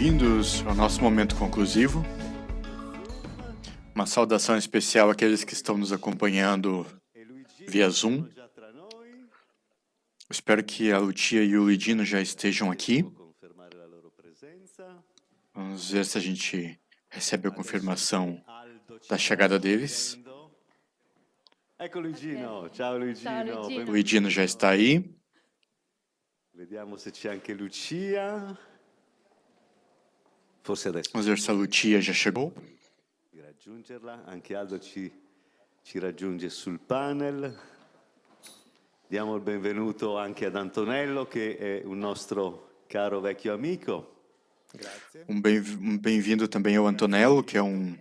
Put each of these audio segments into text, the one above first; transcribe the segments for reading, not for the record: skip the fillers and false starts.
Bem-vindos ao nosso momento conclusivo. Uma saudação especial àqueles que estão nos acompanhando via Zoom. Espero que a Lucia e o Luigino já estejam aqui. Vamos ver se a gente recebe a confirmação da chegada deles. Ecco Luigino, ciao Luigino. O Luigino já está aí. Vediamo se c'è anche Lucia. Forse adesso. Vamos ver se a Lucia já chegou. Di raggiungerla, anche Aldo ci raggiunge sul panel. Diamo il benvenuto anche ad Antonello, che è un nostro caro vecchio amico. Grazie. Bem-vindo também ao Antonello, que é um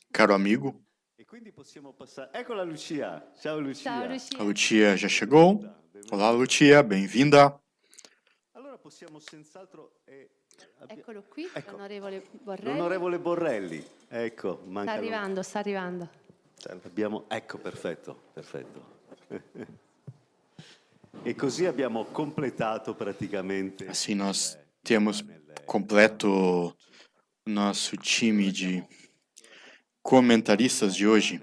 caro amigo. E quindi possiamo passare. Ecco la Lucia. Ciao Lucia. Ciao Lucia. A Lucia já chegou. Olá, Lucia, bem-vinda. Allora possiamo senz'altro. Eccolo qui, Ecco. l'onorevole Borrelli. L'onorevole Borrelli. Ecco, manca. Sta arrivando. Abbiamo. Ecco, perfetto. E così abbiamo completato praticamente. Assim nós temos completo o nosso time de comentaristas de hoje.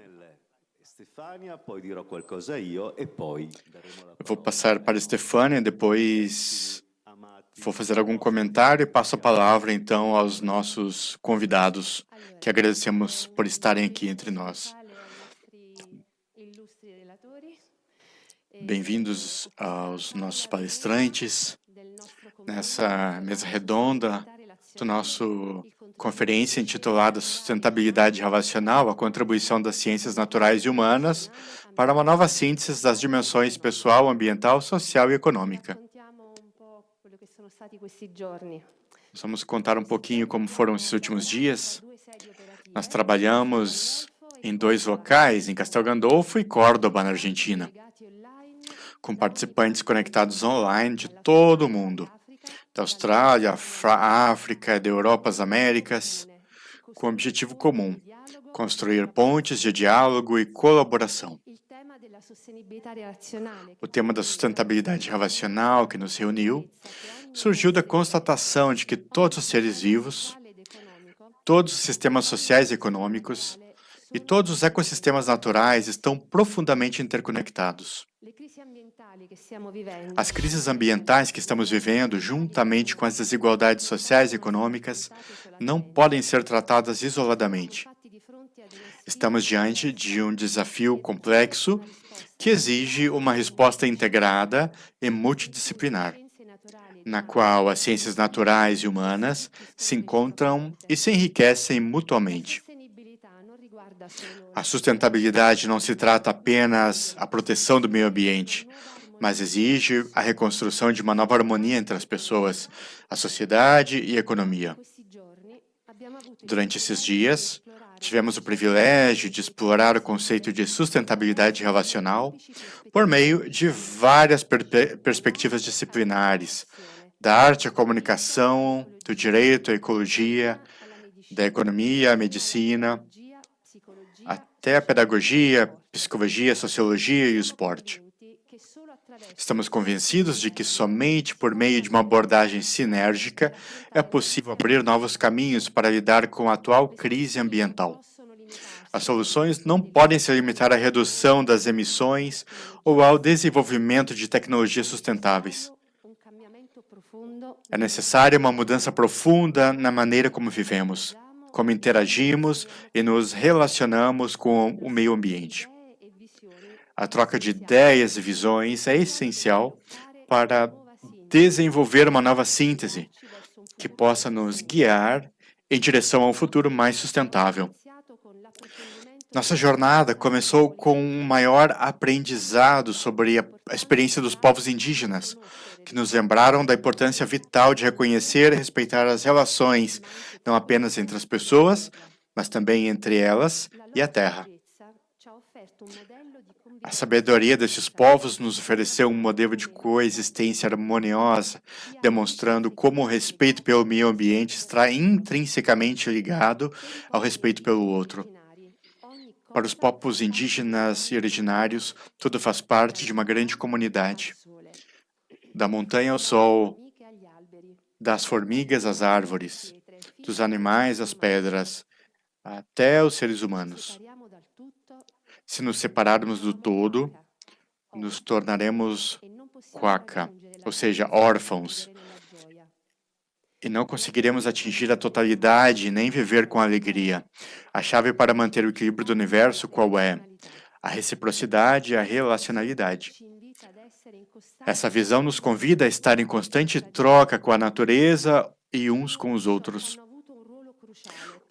Stefania, poi dirò qualcosa io e poi Eu vou passar para a Stefania, depois vou fazer algum comentário e passo a palavra então aos nossos convidados, que agradecemos por estarem aqui entre nós. Bem-vindos aos nossos palestrantes nessa mesa redonda do nosso conferência intitulada Sustentabilidade Relacional, a contribuição das ciências naturais e humanas para uma nova síntese das dimensões pessoal, ambiental, social e econômica. Nós vamos contar um pouquinho como foram esses últimos dias. Nós trabalhamos em 2 locais, em Castel Gandolfo e Córdoba, na Argentina, com participantes conectados online de todo o mundo, da Austrália, África, da Europa, às Américas, com o objetivo comum: construir pontes de diálogo e colaboração. O tema da sustentabilidade relacional que nos reuniu surgiu da constatação de que todos os seres vivos, todos os sistemas sociais e econômicos e todos os ecossistemas naturais estão profundamente interconectados. As crises ambientais que estamos vivendo, juntamente com as desigualdades sociais e econômicas, não podem ser tratadas isoladamente. Estamos diante de um desafio complexo que exige uma resposta integrada e multidisciplinar, na qual as ciências naturais e humanas se encontram e se enriquecem mutuamente. A sustentabilidade não se trata apenas da proteção do meio ambiente, mas exige a reconstrução de uma nova harmonia entre as pessoas, a sociedade e a economia. Durante esses dias, tivemos o privilégio de explorar o conceito de sustentabilidade relacional por meio de várias perspectivas disciplinares, da arte à comunicação, do direito à ecologia, da economia à medicina, até a pedagogia, psicologia, sociologia e o esporte. Estamos convencidos de que somente por meio de uma abordagem sinérgica é possível abrir novos caminhos para lidar com a atual crise ambiental. As soluções não podem se limitar à redução das emissões ou ao desenvolvimento de tecnologias sustentáveis. É necessária uma mudança profunda na maneira como vivemos, como interagimos e nos relacionamos com o meio ambiente. A troca de ideias e visões é essencial para desenvolver uma nova síntese que possa nos guiar em direção a um futuro mais sustentável. Nossa jornada começou com um maior aprendizado sobre a experiência dos povos indígenas, que nos lembraram da importância vital de reconhecer e respeitar as relações, não apenas entre as pessoas, mas também entre elas e a terra. A sabedoria desses povos nos ofereceu um modelo de coexistência harmoniosa, demonstrando como o respeito pelo meio ambiente está intrinsecamente ligado ao respeito pelo outro. Para os povos indígenas e originários, tudo faz parte de uma grande comunidade. Da montanha ao sol, das formigas às árvores, dos animais às pedras, até os seres humanos. Se nos separarmos do todo, nos tornaremos quaka, ou seja, órfãos, e não conseguiremos atingir a totalidade nem viver com alegria. A chave para manter o equilíbrio do universo qual é? A reciprocidade e a relacionalidade. Essa visão nos convida a estar em constante troca com a natureza e uns com os outros.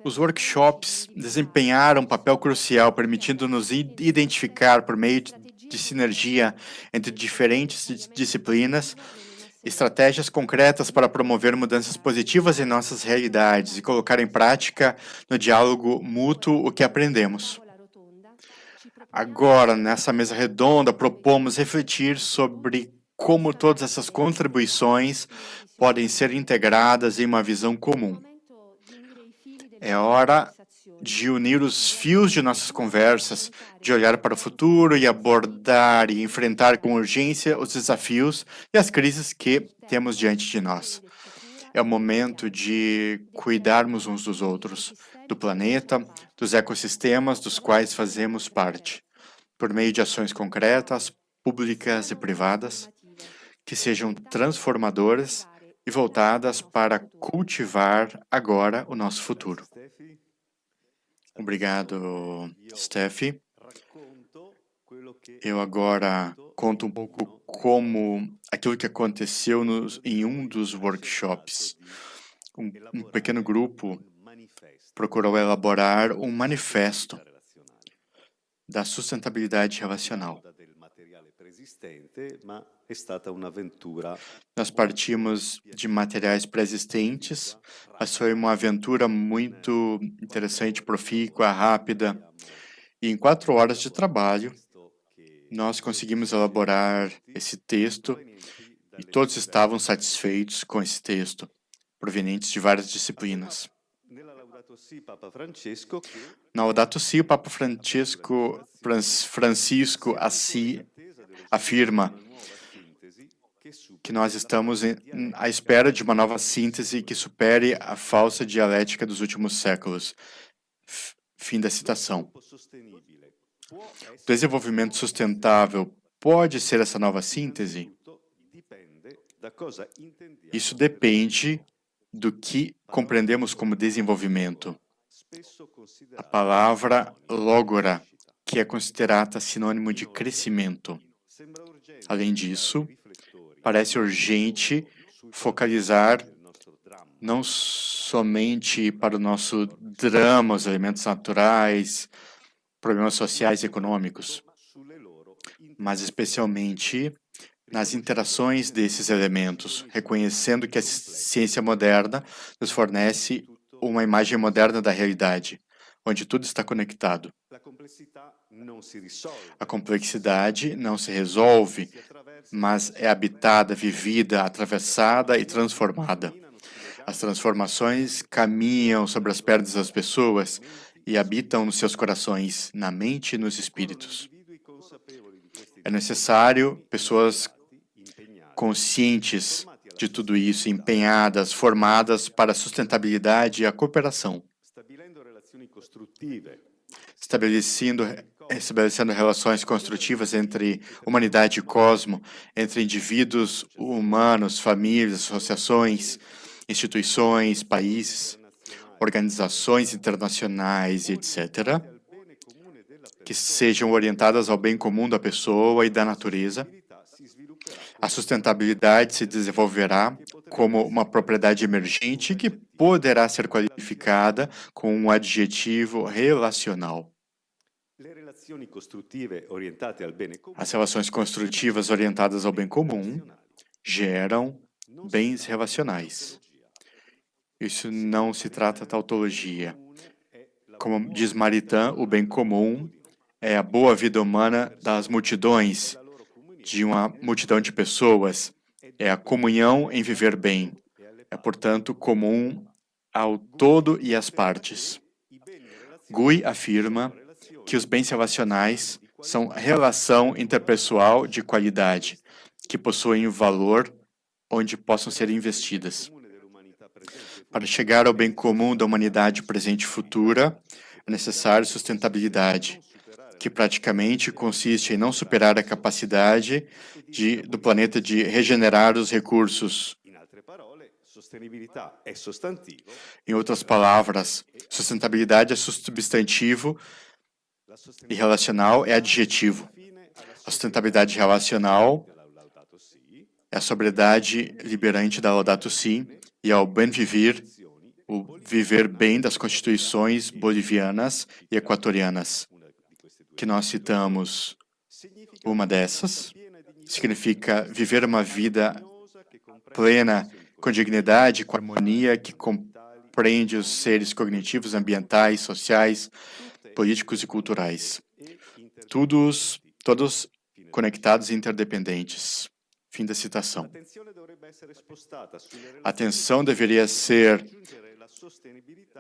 Os workshops desempenharam um papel crucial, permitindo-nos identificar, por meio de sinergia entre diferentes disciplinas, estratégias concretas para promover mudanças positivas em nossas realidades e colocar em prática no diálogo mútuo o que aprendemos. Agora, nessa mesa redonda, propomos refletir sobre como todas essas contribuições podem ser integradas em uma visão comum. É hora de unir os fios de nossas conversas, de olhar para o futuro e abordar e enfrentar com urgência os desafios e as crises que temos diante de nós. É o momento de cuidarmos uns dos outros, do planeta, dos ecossistemas dos quais fazemos parte, por meio de ações concretas, públicas e privadas, que sejam transformadoras e voltadas para cultivar agora o nosso futuro. Obrigado, Steffi. Eu agora conto um pouco como aquilo que aconteceu em um dos workshops. Um pequeno grupo procurou elaborar um manifesto da sustentabilidade relacional. Nós partimos de materiais pré-existentes, mas foi uma aventura muito interessante, profícua, rápida. E em 4 horas de trabalho, nós conseguimos elaborar esse texto e todos estavam satisfeitos com esse texto, provenientes de várias disciplinas. Na Laudato Si, o Papa Francisco Assis afirma que nós estamos à espera de uma nova síntese que supere a falsa dialética dos últimos séculos. Fim da citação. Desenvolvimento sustentável pode ser essa nova síntese? Isso depende do que compreendemos como desenvolvimento. A palavra logora, que é considerada sinônimo de crescimento. Além disso, parece urgente focalizar não somente para o nosso drama, os elementos naturais, problemas sociais e econômicos, mas especialmente nas interações desses elementos, reconhecendo que a ciência moderna nos fornece uma imagem moderna da realidade, onde tudo está conectado. A complexidade não se resolve, mas é habitada, vivida, atravessada e transformada. As transformações caminham sobre as pernas das pessoas e habitam nos seus corações, na mente e nos espíritos. É necessário pessoas conscientes de tudo isso, empenhadas, formadas para a sustentabilidade e a cooperação, estabelecendo relações construtivas entre humanidade e cosmo, entre indivíduos humanos, famílias, associações, instituições, países, organizações internacionais, etc., que sejam orientadas ao bem comum da pessoa e da natureza. A sustentabilidade se desenvolverá como uma propriedade emergente que poderá ser qualificada com um adjetivo relacional. As relações construtivas orientadas ao bem comum geram bens relacionais. Isso não se trata de tautologia. Como diz Maritain, o bem comum é a boa vida humana das multidões, de uma multidão de pessoas. É a comunhão em viver bem. É, portanto, comum ao todo e às partes. Gui afirma que os bens relacionais são relação interpessoal de qualidade, que possuem valor onde possam ser investidas. Para chegar ao bem comum da humanidade presente e futura, é necessário sustentabilidade, que praticamente consiste em não superar a capacidade do planeta de regenerar os recursos. Em outras palavras, sustentabilidade é substantivo e relacional é adjetivo. A sustentabilidade relacional é a sobriedade liberante da Laudato Si e ao bem viver, o viver bem das constituições bolivianas e equatorianas, que nós citamos. Uma dessas significa viver uma vida plena, com dignidade, com harmonia, que compreende os seres cognitivos, ambientais, sociais, políticos e culturais. Todos conectados e interdependentes. Fim da citação. A atenção deveria ser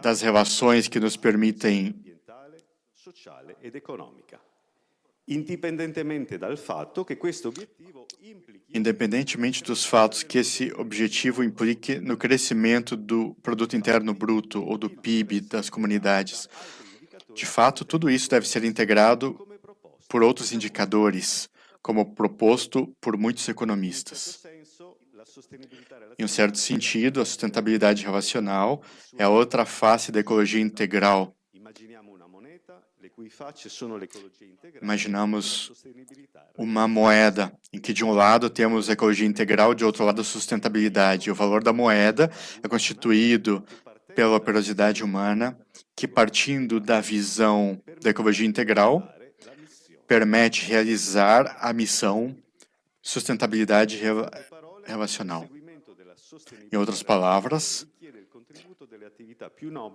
das relações que nos permitem independentemente dos fatos que esse objetivo implique no crescimento do produto interno bruto ou do PIB das comunidades. De fato, tudo isso deve ser integrado por outros indicadores, como proposto por muitos economistas. Em um certo sentido, a sustentabilidade relacional é a outra face da ecologia integral. Imaginamos uma moeda em que, de um lado, temos a ecologia integral, de outro lado, a sustentabilidade. O valor da moeda é constituído pela operosidade humana, que, partindo da visão da ecologia integral, permite realizar a missão sustentabilidade relacional. Em outras palavras,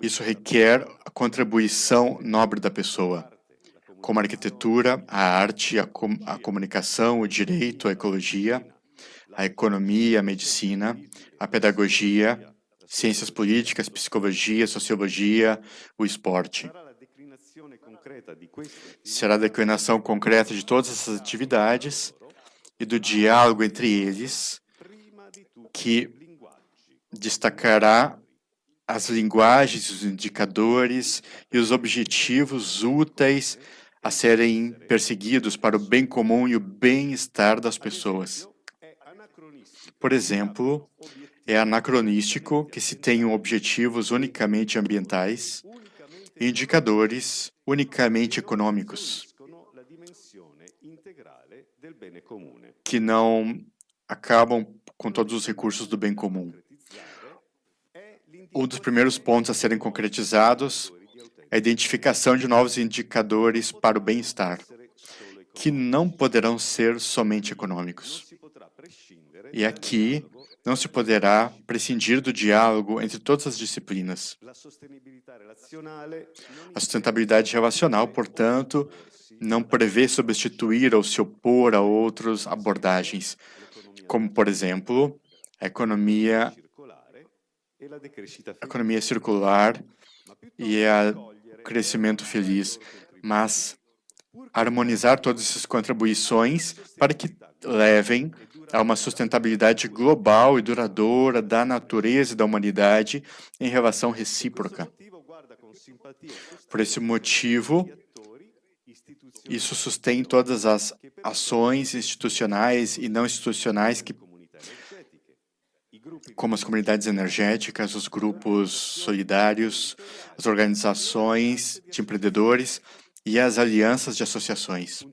isso requer a contribuição nobre da pessoa, como a arquitetura, a arte, a comunicação, o direito, a ecologia, a economia, a medicina, a pedagogia, ciências políticas, psicologia, sociologia, o esporte. Será a declinação concreta de todas essas atividades e do diálogo entre eles que destacará as linguagens, os indicadores e os objetivos úteis a serem perseguidos para o bem comum e o bem-estar das pessoas. Por exemplo, é anacronístico que se tenham objetivos unicamente ambientais e indicadores unicamente econômicos, que não acabam com todos os recursos do bem comum. Um dos primeiros pontos a serem concretizados é a identificação de novos indicadores para o bem-estar, que não poderão ser somente econômicos. E aqui não se poderá prescindir do diálogo entre todas as disciplinas. A sustentabilidade relacional, portanto, não prevê substituir ou se opor a outras abordagens, como, por exemplo, a economia circular e o crescimento feliz, mas harmonizar todas essas contribuições para que levem a uma sustentabilidade global e duradoura da natureza e da humanidade em relação recíproca. Por esse motivo, isso sustém todas as ações institucionais e não institucionais como as comunidades energéticas, os grupos solidários, as organizações de empreendedores e as alianças de associações.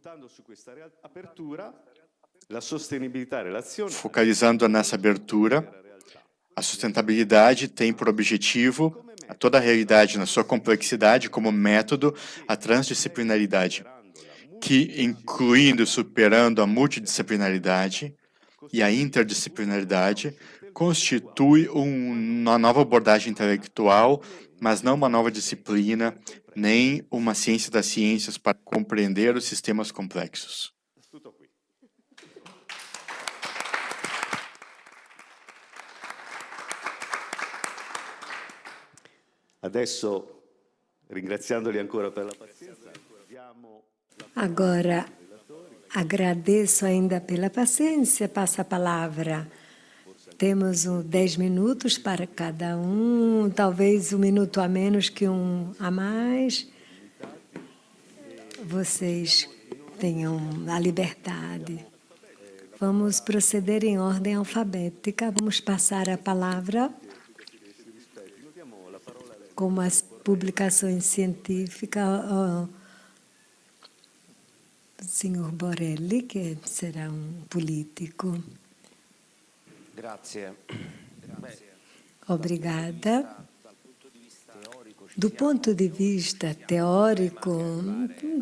Focalizando nessa abertura, a sustentabilidade tem por objetivo a toda a realidade na sua complexidade como método a transdisciplinaridade, que, incluindo e superando a multidisciplinaridade e a interdisciplinaridade, constitui uma nova abordagem intelectual, mas não uma nova disciplina, nem uma ciência das ciências para compreender os sistemas complexos. Agora, agradeço ainda pela paciência, passo a palavra Temos 10 minutos para cada um, talvez um minuto a menos que um a mais. Vocês tenham a liberdade. Vamos proceder em ordem alfabética. Vamos passar a palavra, como as publicações científicas, ao senhor Borelli, que será um político. Obrigada. Do ponto de vista teórico,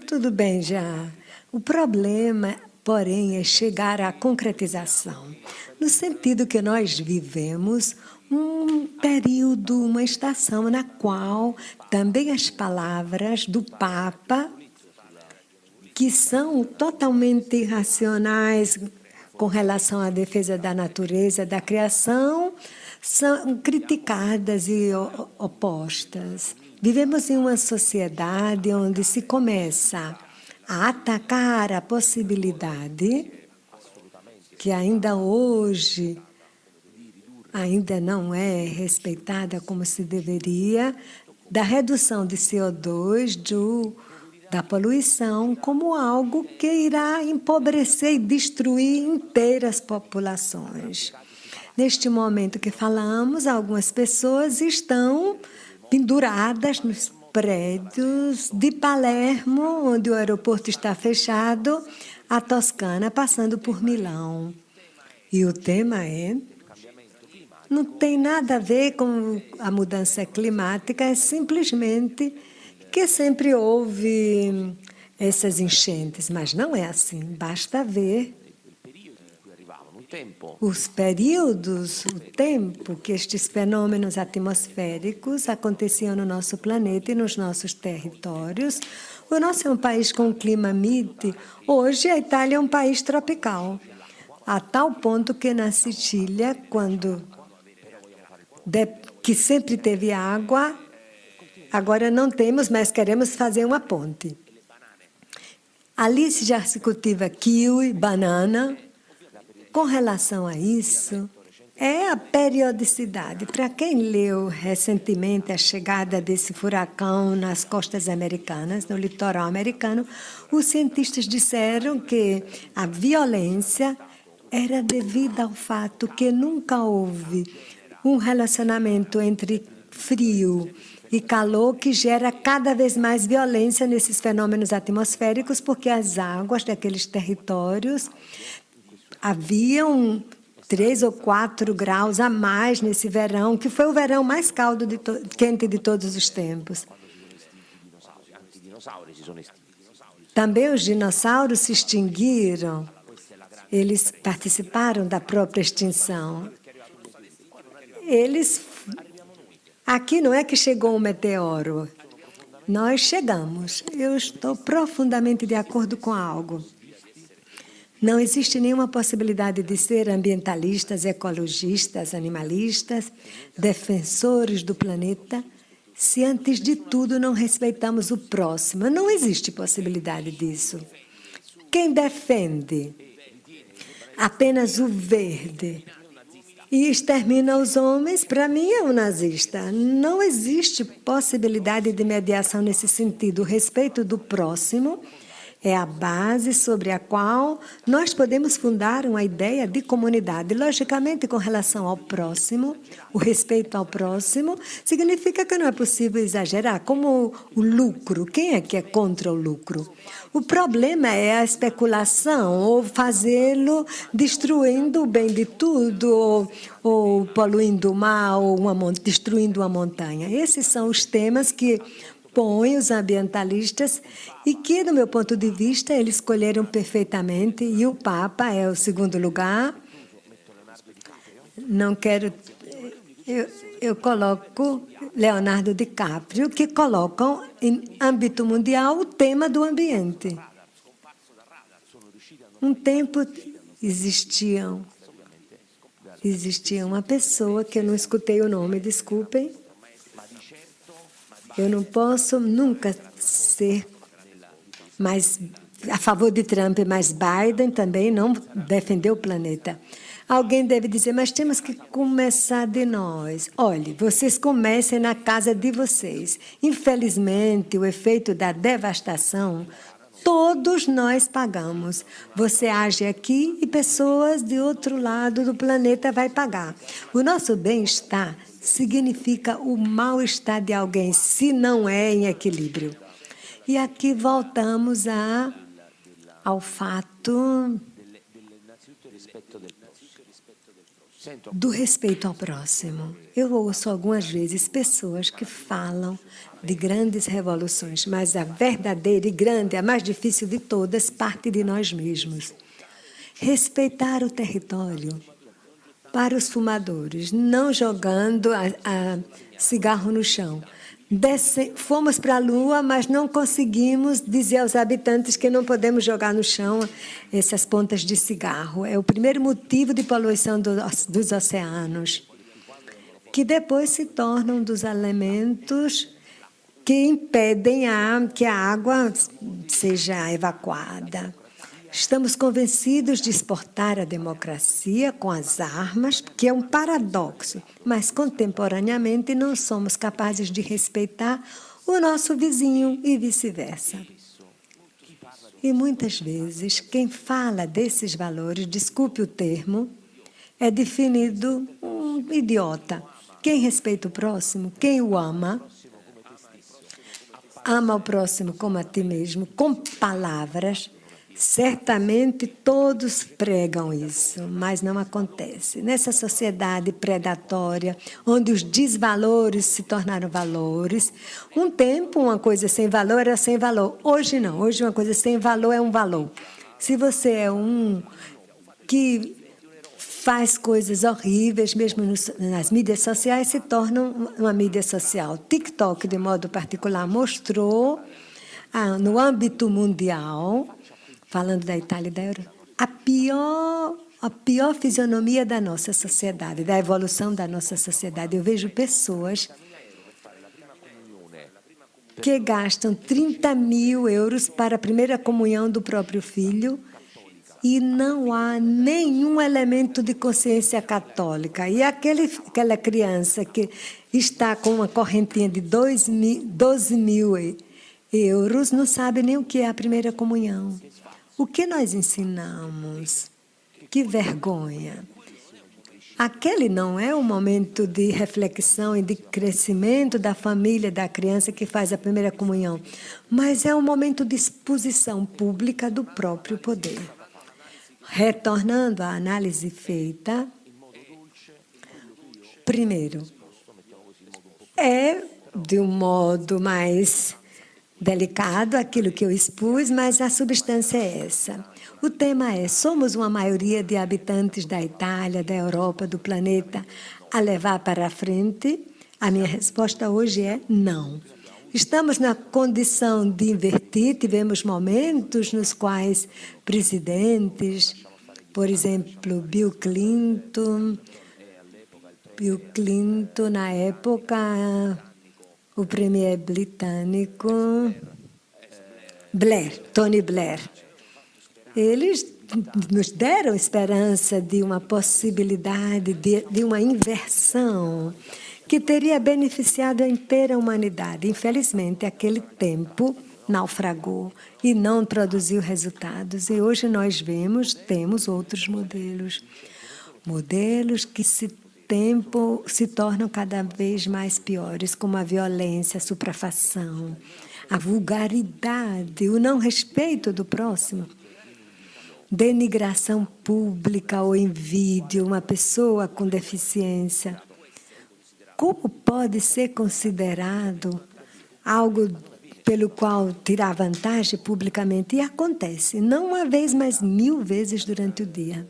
tudo bem já. O problema, porém, é chegar à concretização, no sentido que nós vivemos um período, uma estação na qual também as palavras do Papa, que são totalmente irracionais com relação à defesa da natureza, da criação, são criticadas e opostas. Vivemos em uma sociedade onde se começa a atacar a possibilidade, que ainda hoje ainda não é respeitada como se deveria, da redução de CO2, da poluição, como algo que irá empobrecer e destruir inteiras populações. Neste momento que falamos, algumas pessoas estão penduradas nos prédios de Palermo, onde o aeroporto está fechado, a Toscana, passando por Milão. E o tema não tem nada a ver com a mudança climática, é simplesmente que sempre houve essas enchentes, mas não é assim. Basta ver os períodos, o tempo que estes fenômenos atmosféricos aconteciam no nosso planeta e nos nossos territórios. O nosso é um país com clima mite. Hoje, a Itália é um país tropical, a tal ponto que na Sicília, que sempre teve água, agora não temos, mas queremos fazer uma ponte. Ali já se cultiva kiwi, banana. Com relação a isso, é a periodicidade. Para quem leu recentemente a chegada desse furacão nas costas americanas, no litoral americano, os cientistas disseram que a violência era devida ao fato que nunca houve um relacionamento entre frio e calor que gera cada vez mais violência nesses fenômenos atmosféricos, porque as águas daqueles territórios haviam 3 ou 4 graus a mais nesse verão, que foi o verão mais quente de todos os tempos. Também os dinossauros se extinguiram, eles participaram da própria extinção. Aqui não é que chegou um meteoro, nós chegamos. Eu estou profundamente de acordo com algo. Não existe nenhuma possibilidade de ser ambientalistas, ecologistas, animalistas, defensores do planeta, se antes de tudo não respeitamos o próximo. Não existe possibilidade disso. Quem defende apenas o verde e extermina os homens, para mim é um nazista. Não existe possibilidade de mediação nesse sentido. O respeito do próximo é a base sobre a qual nós podemos fundar uma ideia de comunidade. Logicamente, com relação ao próximo, o respeito ao próximo, significa que não é possível exagerar, como o lucro. Quem é que é contra o lucro? O problema é a especulação, ou fazê-lo destruindo o bem de tudo, ou poluindo o mar, ou destruindo uma montanha. Esses são os temas que põe os ambientalistas e que, do meu ponto de vista, eles escolheram perfeitamente, e o Papa é o segundo lugar. Não quero... Eu coloco Leonardo DiCaprio, que colocam em âmbito mundial o tema do ambiente. Um tempo existia uma pessoa, que eu não escutei o nome, desculpem. Eu não posso nunca ser mais a favor de Trump, mas Biden também não defendeu o planeta. Alguém deve dizer, mas temos que começar de nós. Olhe, vocês comecem na casa de vocês. Infelizmente, o efeito da devastação, todos nós pagamos. Você age aqui e pessoas de outro lado do planeta vai pagar. O nosso bem-estar significa o mal-estar de alguém, se não é em equilíbrio. E aqui voltamos ao fato do respeito ao próximo. Eu ouço algumas vezes pessoas que falam de grandes revoluções, mas a verdadeira e grande, a mais difícil de todas, parte de nós mesmos. Respeitar o território para os fumadores, não jogando cigarro no chão. Fomos para a Lua, mas não conseguimos dizer aos habitantes que não podemos jogar no chão essas pontas de cigarro. É o primeiro motivo de poluição dos oceanos, que depois se tornam dos elementos que impedem que a água seja evacuada. Estamos convencidos de exportar a democracia com as armas, que é um paradoxo, mas contemporaneamente não somos capazes de respeitar o nosso vizinho e vice-versa. E muitas vezes quem fala desses valores, desculpe o termo, é definido um idiota. Quem respeita o próximo, quem o ama o próximo como a ti mesmo, com palavras. Certamente todos pregam isso, mas não acontece. Nessa sociedade predatória, onde os desvalores se tornaram valores, um tempo uma coisa sem valor era sem valor. Hoje não, hoje uma coisa sem valor é um valor. Se você é um que faz coisas horríveis, mesmo nas mídias sociais, se torna uma mídia social. TikTok, de modo particular, mostrou, no âmbito mundial, falando da Itália e da Europa, a pior fisionomia da nossa sociedade, da evolução da nossa sociedade. Eu vejo pessoas que gastam 30 mil euros para a primeira comunhão do próprio filho e não há nenhum elemento de consciência católica. E aquela criança que está com uma correntinha de 12 mil euros não sabe nem o que é a primeira comunhão. O que nós ensinamos? Que vergonha! Aquele não é um momento de reflexão e de crescimento da família, da criança que faz a primeira comunhão, mas é um momento de exposição pública do próprio poder. Retornando à análise feita, primeiro, é de um modo mais delicado aquilo que eu expus, mas a substância é essa. O tema é: somos uma maioria de habitantes da Itália, da Europa, do planeta a levar para a frente? A minha resposta hoje é não. Estamos na condição de inverter. Tivemos momentos nos quais presidentes, por exemplo, Bill Clinton, na época, o premier britânico, Tony Blair, eles nos deram esperança de uma possibilidade de uma inversão que teria beneficiado a inteira humanidade. Infelizmente, aquele tempo naufragou e não produziu resultados. E hoje nós temos outros modelos que se tornam cada vez mais piores, como a violência, a suprafação, a vulgaridade, o não respeito do próximo, denigração pública ou envídia, uma pessoa com deficiência. Como pode ser considerado algo pelo qual tirar vantagem publicamente? E acontece, não uma vez, mas 1000 vezes durante o dia.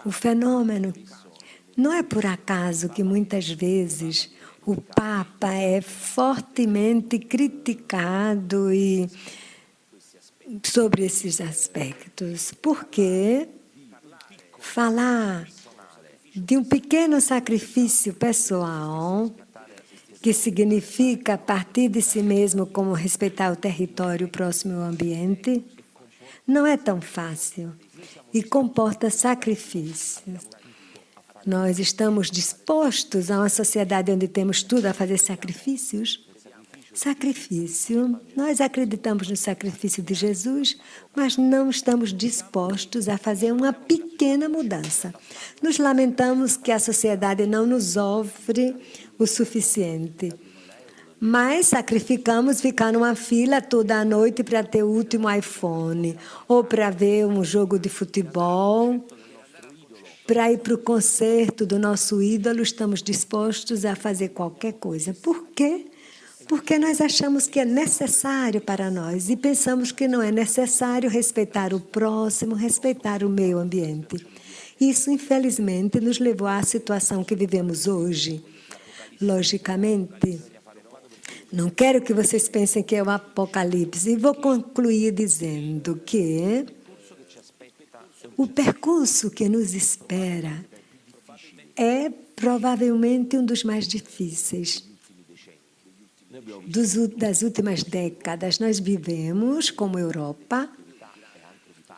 O fenômeno não é por acaso que muitas vezes o Papa é fortemente criticado sobre esses aspectos, porque falar de um pequeno sacrifício pessoal, que significa partir de si mesmo como respeitar o território próximo ao ambiente, não é tão fácil. e comporta sacrifícios. Nós estamos dispostos a uma sociedade onde temos tudo a fazer sacrifícios? Sacrifício. Nós acreditamos no sacrifício de Jesus, mas não estamos dispostos a fazer uma pequena mudança. Nos lamentamos que a sociedade não nos ofre o suficiente, mas sacrificamos ficar numa fila toda a noite para ter o último iPhone, ou para ver um jogo de futebol, para ir para o concerto do nosso ídolo, estamos dispostos a fazer qualquer coisa. Por quê? Porque nós achamos que é necessário para nós e pensamos que não é necessário respeitar o próximo, respeitar o meio ambiente. Isso, infelizmente, nos levou à situação que vivemos hoje. Logicamente, não quero que vocês pensem que é o apocalipse. E vou concluir dizendo que o percurso que nos espera é provavelmente um dos mais difíceis. Das últimas décadas, nós vivemos, como Europa,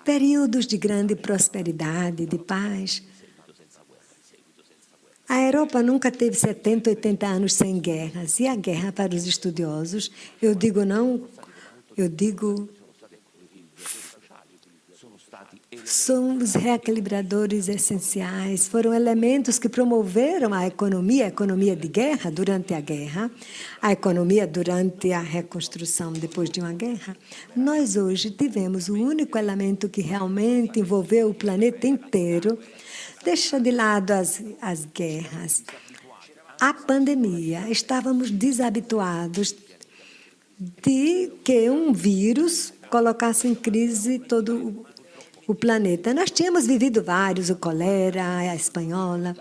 períodos de grande prosperidade, de paz. A Europa nunca teve 70, 80 anos sem guerras. E a guerra, para os estudiosos, eu digo são os reequilibradores essenciais, foram elementos que promoveram a economia de guerra durante a guerra, a economia durante a reconstrução depois de uma guerra. Nós hoje tivemos o único elemento que realmente envolveu o planeta inteiro, deixa de lado as guerras, a pandemia. Estávamos desabituados de que um vírus colocasse em crise todo o planeta. Nós tínhamos vivido vários, o colera, a espanhola,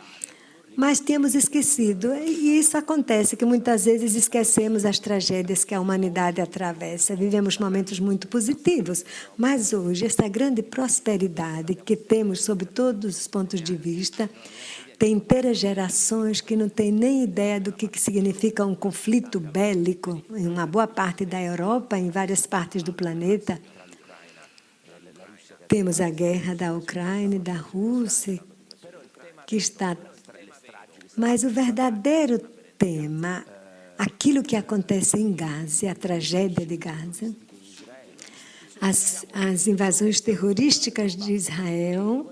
mas tínhamos esquecido. E isso acontece, que muitas vezes esquecemos as tragédias que a humanidade atravessa. Vivemos momentos muito positivos, mas hoje essa grande prosperidade que temos sob todos os pontos de vista, tem inteiras gerações que não têm nem ideia do que significa um conflito bélico em uma boa parte da Europa, em várias partes do planeta. Temos a guerra da Ucrânia e da Rússia, que está... Mas o verdadeiro tema, aquilo que acontece em Gaza, a tragédia de Gaza, as invasões terrorísticas de Israel,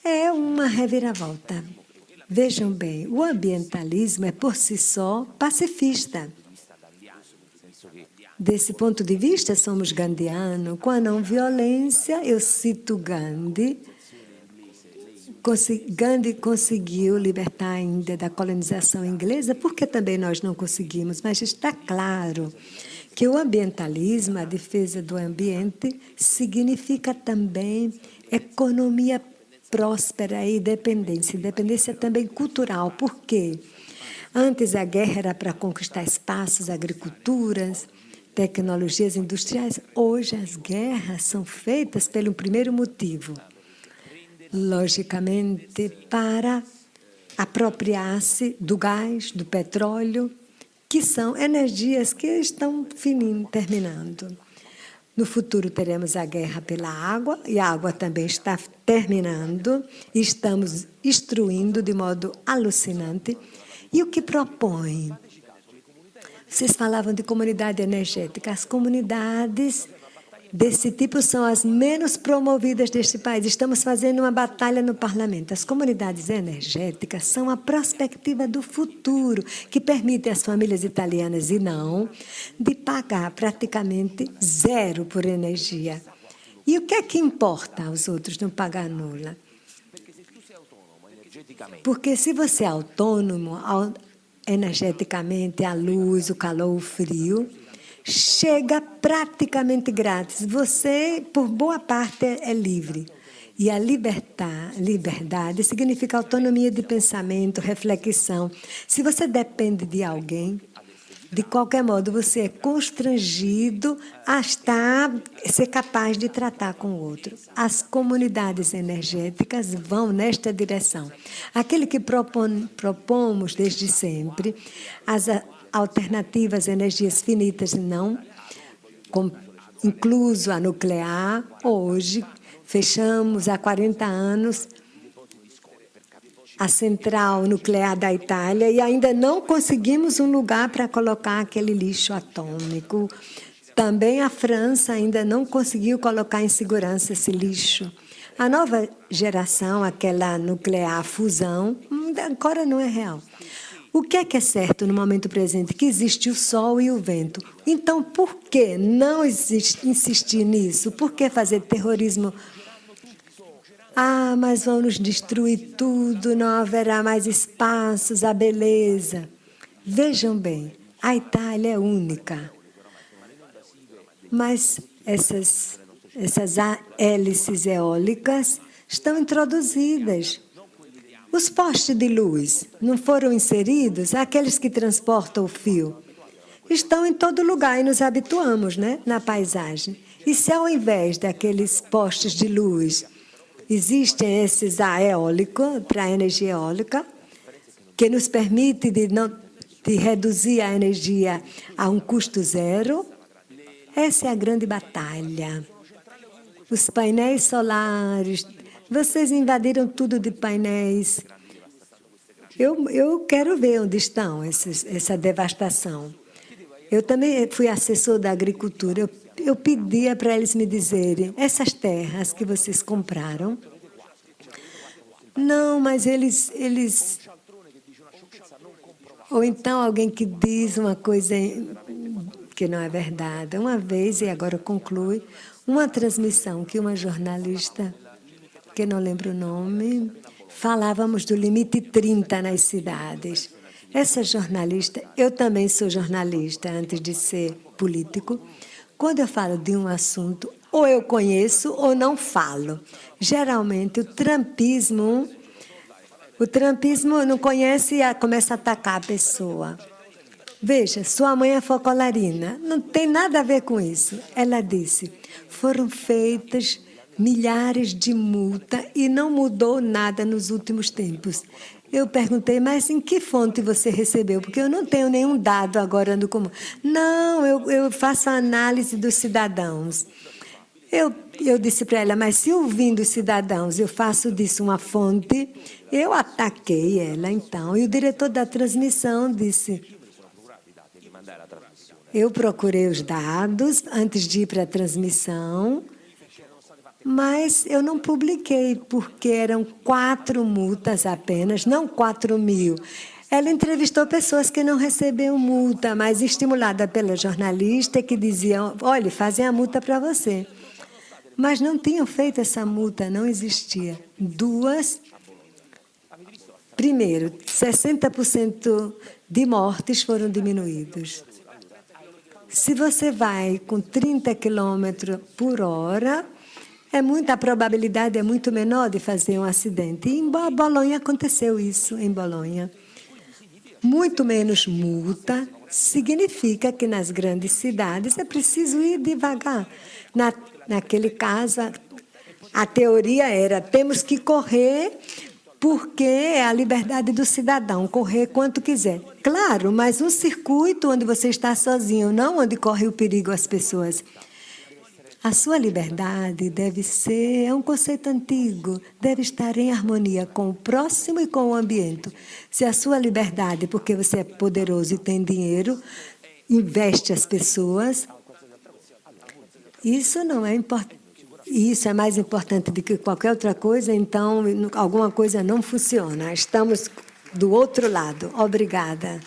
é uma reviravolta. Vejam bem, o ambientalismo é, por si só, pacifista. Desse ponto de vista, somos gandhianos. Com a não-violência, eu cito Gandhi. Gandhi conseguiu libertar a Índia da colonização inglesa, porque também nós não conseguimos, mas está claro que o ambientalismo, a defesa do ambiente, significa também economia próspera e independência. Independência também cultural. Por quê? Antes a guerra era para conquistar espaços, agriculturas, tecnologias industriais. Hoje as guerras são feitas pelo primeiro motivo, logicamente, para apropriar-se do gás, do petróleo, que são energias que estão terminando. No futuro teremos a guerra pela água, e a água também está terminando, e estamos destruindo de modo alucinante. E o que propõe? Vocês falavam de comunidade energética. As comunidades desse tipo são as menos promovidas deste país. Estamos fazendo uma batalha no parlamento. As comunidades energéticas são a perspectiva do futuro, que permite às famílias italianas, e não, de pagar praticamente zero por energia. E o que é que importa aos outros não pagar nula? Porque se você é autônomo energeticamente, a luz, o calor, o frio, chega praticamente grátis. Você, por boa parte, é livre. E a liberdade significa autonomia de pensamento, reflexão. Se você depende de alguém, de qualquer modo, você é constrangido a ser capaz de tratar com o outro. As comunidades energéticas vão nesta direção. Aquilo que propomos desde sempre, as alternativas, energias finitas, não, incluso a nuclear, hoje Fechamos há 40 anos a central nuclear da Itália e ainda não conseguimos um lugar para colocar aquele lixo atômico. Também a França ainda não conseguiu colocar em segurança esse lixo. A nova geração, aquela nuclear fusão, agora não é real. O que é certo no momento presente? Que existe o sol e o vento. Então, por que não insistir nisso? Por que fazer terrorismo? Ah, mas vão nos destruir tudo, não haverá mais espaços, a beleza. Vejam bem, a Itália é única. Mas essas hélices eólicas estão introduzidas. Os postes de luz não foram inseridos? Aqueles que transportam o fio estão em todo lugar e nos habituamos, né, na paisagem. E se ao invés daqueles postes de luz existem esses eólicos, para a energia eólica, que nos permite de reduzir a energia a um custo zero, essa é a grande batalha. Os painéis solares, vocês invadiram tudo de painéis. Eu quero ver onde estão essa devastação. Eu também fui assessor da agricultura. Eu pedia para eles me dizerem, essas terras que vocês compraram, não, mas eles... Ou então alguém que diz uma coisa que não é verdade. Uma vez, e agora conclui, uma transmissão que uma jornalista, que não lembro o nome, falávamos do limite 30 nas cidades. Essa jornalista, eu também sou jornalista antes de ser político. Quando eu falo de um assunto, ou eu conheço ou não falo. Geralmente, o trumpismo não conhece e começa a atacar a pessoa. Veja, sua mãe é focolarina. Não tem nada a ver com isso. Ela disse, foram feitas milhares de multas e não mudou nada nos últimos tempos. Eu perguntei, mas em que fonte você recebeu? Porque eu não tenho nenhum dado agora no comum. Não, eu faço a análise dos cidadãos. Eu disse para ela, mas se eu vim dos cidadãos, eu faço disso uma fonte, eu ataquei ela, então. E o diretor da transmissão disse, eu procurei os dados antes de ir para a transmissão, mas eu não publiquei, porque eram 4 multas apenas, não 4.000. Ela entrevistou pessoas que não recebiam multa, mas estimulada pela jornalista que diziam, olha, fazem a multa para você. Mas não tinham feito essa multa, não existia. 2, primeiro, 60% de mortes foram diminuídos. Se você vai com 30 km por hora, a probabilidade é muito menor de fazer um acidente. E em Bolonha aconteceu isso, em Bolonha. Muito menos multa significa que nas grandes cidades é preciso ir devagar. Naquele caso, a teoria era, temos que correr porque é a liberdade do cidadão, correr quanto quiser. Claro, mas um circuito onde você está sozinho, não onde corre o perigo às pessoas. A sua liberdade deve ser, é um conceito antigo, deve estar em harmonia com o próximo e com o ambiente. Se a sua liberdade, porque você é poderoso e tem dinheiro, investe as pessoas, isso não é importante. Isso é mais importante do que qualquer outra coisa, então alguma coisa não funciona. Estamos do outro lado. Obrigada.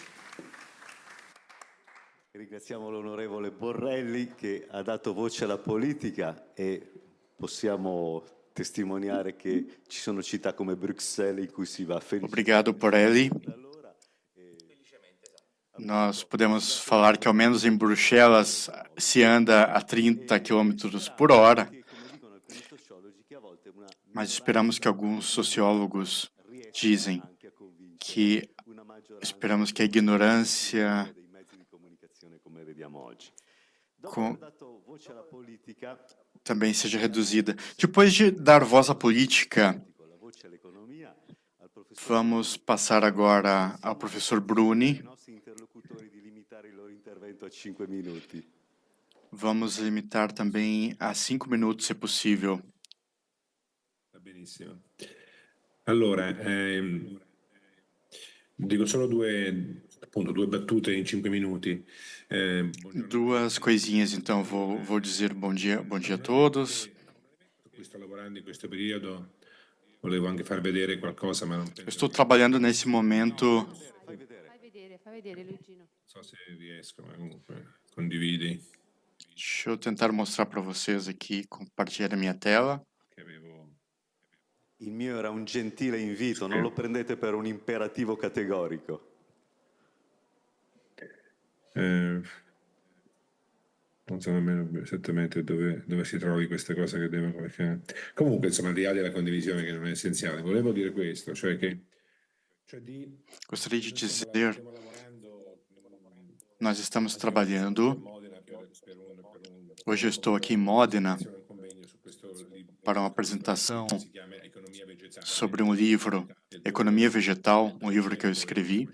Ringraziamo l'onorevole Borrelli che ha dato voce alla politica e possiamo testimoniare che ci sono città come Bruxelles in cui si va felicemente. Obrigado, Borrelli. Nós podemos falar que, ao menos em Bruxelas, se anda a 30 km por hora, mas esperamos que alguns sociólogos dizem que esperamos que a ignorância também seja reduzida. Depois de dar voz à política, vamos passar agora ao professor Bruni. Vamos limitar também a 5 minutos, se possível. benissimo. Allora, dico solo due battute in 5 minuti. Duas coisinhas, então, vou dizer bom dia a todos. Sto lavorando in questo periodo, volevo anche far vedere qualcosa, ma non Eu penso estou trabalhando nesse momento. Fai vedere, Luigino. non so se riesco, ma comunque condividi Deixa eu tentar mostrar para vocês aqui, compartilhar a minha tela. che avevo. Il mio era un gentile invito, non lo prendete per un imperativo categorico. Non so nemmeno esattamente dove si trovi queste cose che devono. Perché... Comunque, insomma, al di là della condivisione che non è essenziale, volevo dire questo, cioè che. Gostaria de dizer, nós estamos trabalhando. Hoje eu estou aqui em Módena para uma apresentação sobre um livro, Economia Vegetal, um livro que eu escrevi,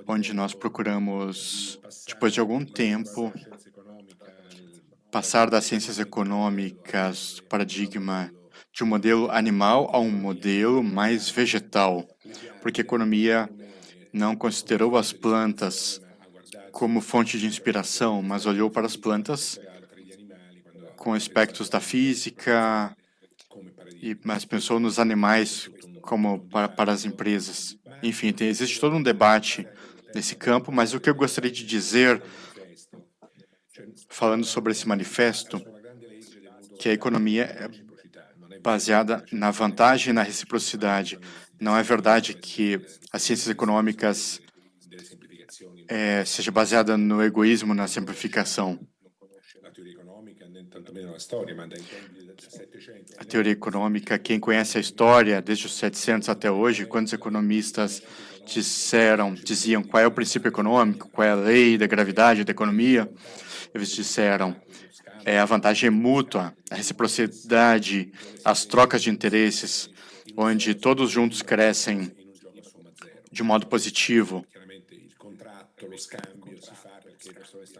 onde nós procuramos, depois de algum tempo, passar das ciências econômicas, paradigma de um modelo animal a um modelo mais vegetal, porque a economia não considerou as plantas como fonte de inspiração, mas olhou para as plantas com aspectos da física, mas pensou nos animais como para as empresas. Enfim, existe todo um debate nesse campo, mas o que eu gostaria de dizer, falando sobre esse manifesto, que a economia é baseada na vantagem e na reciprocidade. Não é verdade que as ciências econômicas seja baseada no egoísmo, na simplificação. A teoria econômica, quem conhece a história desde os 700 até hoje, quantos economistas diziam qual é o princípio econômico, qual é a lei da gravidade da economia, eles disseram a vantagem mútua, a reciprocidade, as trocas de interesses, onde todos juntos crescem de modo positivo.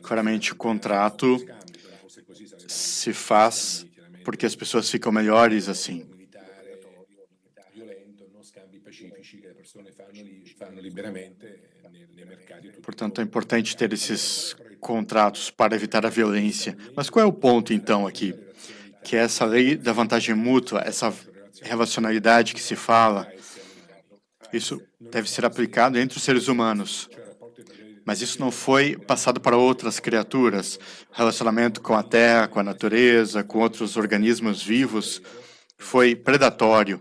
Claramente, o contrato se faz porque as pessoas ficam melhores assim. Portanto, é importante ter esses contratos para evitar a violência. Mas qual é o ponto, então, aqui? Que essa lei da vantagem mútua, essa relacionalidade que se fala, isso deve ser aplicado entre os seres humanos. Mas isso não foi passado para outras criaturas. O relacionamento com a terra, com a natureza, com outros organismos vivos foi predatório.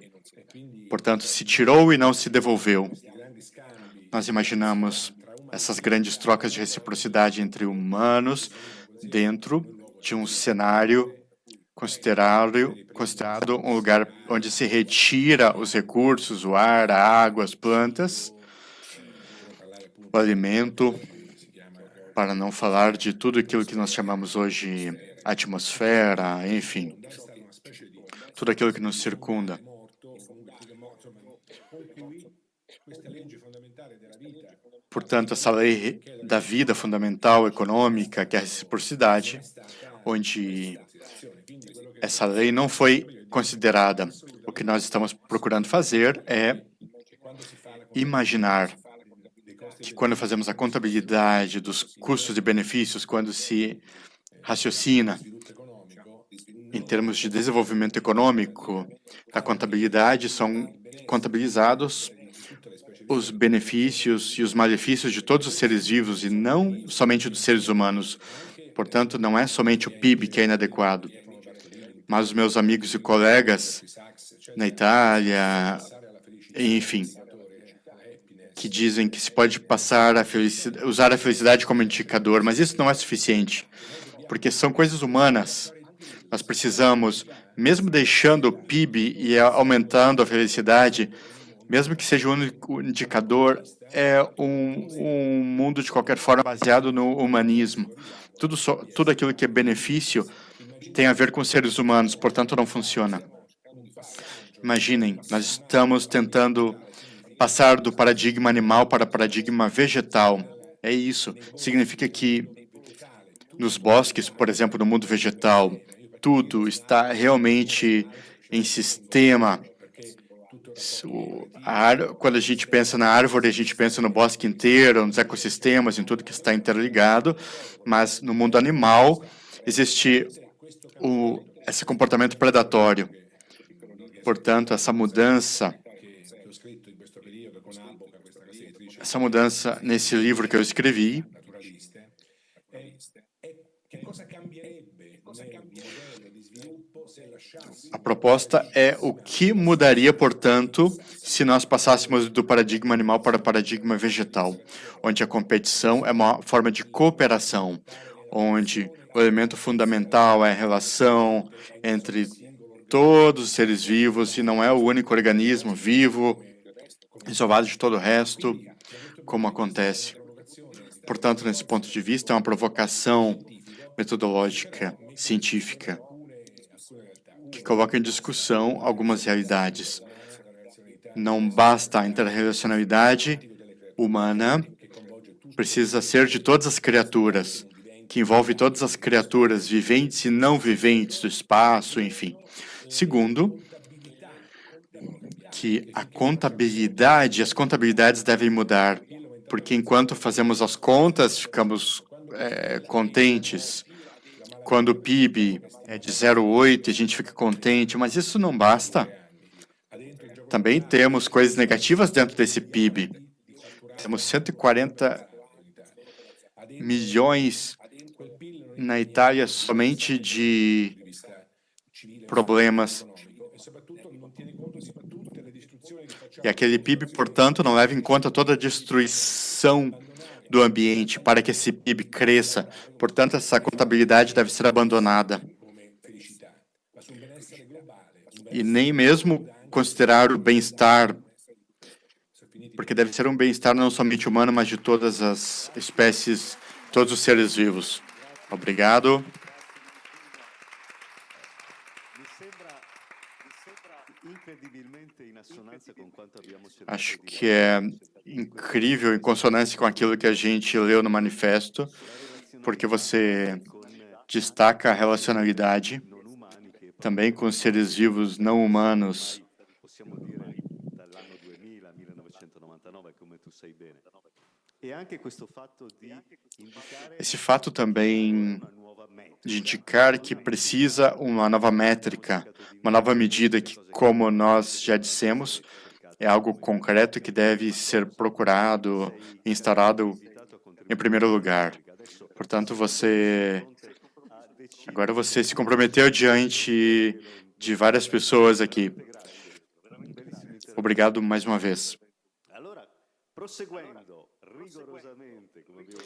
Portanto, se tirou e não se devolveu. Nós imaginamos essas grandes trocas de reciprocidade entre humanos dentro de um cenário considerado um lugar onde se retira os recursos, o ar, a água, as plantas, o alimento, para não falar de tudo aquilo que nós chamamos hoje atmosfera, enfim, tudo aquilo que nos circunda. Portanto, essa lei da vida fundamental econômica, que é a reciprocidade, onde essa lei não foi considerada. O que nós estamos procurando fazer é imaginar que quando fazemos a contabilidade dos custos e benefícios, quando se raciocina em termos de desenvolvimento econômico, a contabilidade são contabilizados os benefícios e os malefícios de todos os seres vivos e não somente dos seres humanos. Portanto, não é somente o PIB que é inadequado, mas os meus amigos e colegas na Itália, enfim, que dizem que se pode passar usar a felicidade como indicador, mas isso não é suficiente, porque são coisas humanas. Nós precisamos, mesmo deixando o PIB e aumentando a felicidade, mesmo que seja o único indicador, é um mundo, de qualquer forma, baseado no humanismo. Tudo aquilo que é benefício tem a ver com os seres humanos, portanto, não funciona. Imaginem, nós estamos tentando passar do paradigma animal para o paradigma vegetal. É isso. Significa que nos bosques, por exemplo, no mundo vegetal, tudo está realmente em sistema. Quando a gente pensa na árvore, a gente pensa no bosque inteiro, nos ecossistemas, em tudo que está interligado, mas no mundo animal existe esse comportamento predatório. Portanto, essa mudança nesse livro que eu escrevi, a proposta é o que mudaria, portanto, se nós passássemos do paradigma animal para o paradigma vegetal, onde a competição é uma forma de cooperação, onde o elemento fundamental é a relação entre todos os seres vivos e não é o único organismo vivo, isolado de todo o resto, como acontece. Portanto, nesse ponto de vista, é uma provocação metodológica, científica, que coloca em discussão algumas realidades. Não basta a interrelacionalidade humana, precisa ser de todas as criaturas, que envolve todas as criaturas viventes e não viventes do espaço, enfim. Segundo, que as contabilidades devem mudar, porque enquanto fazemos as contas, ficamos contentes. Quando o PIB é de 0,8, a gente fica contente, mas isso não basta. Também temos coisas negativas dentro desse PIB. Temos 140 milhões na Itália somente de problemas. E aquele PIB, portanto, não leva em conta toda a destruição do ambiente para que esse PIB cresça. Portanto, essa contabilidade deve ser abandonada. E nem mesmo considerar o bem-estar, porque deve ser um bem-estar não somente humano, mas de todas as espécies, todos os seres vivos. Obrigado. Acho que é incrível, em consonância com aquilo que a gente leu no manifesto, porque você destaca a relacionalidade também com os seres vivos não humanos. Esse fato também de indicar que precisa uma nova métrica, uma nova medida que, como nós já dissemos, é algo concreto que deve ser procurado e instaurado em primeiro lugar. Portanto, agora você se comprometeu diante de várias pessoas aqui. Obrigado mais uma vez.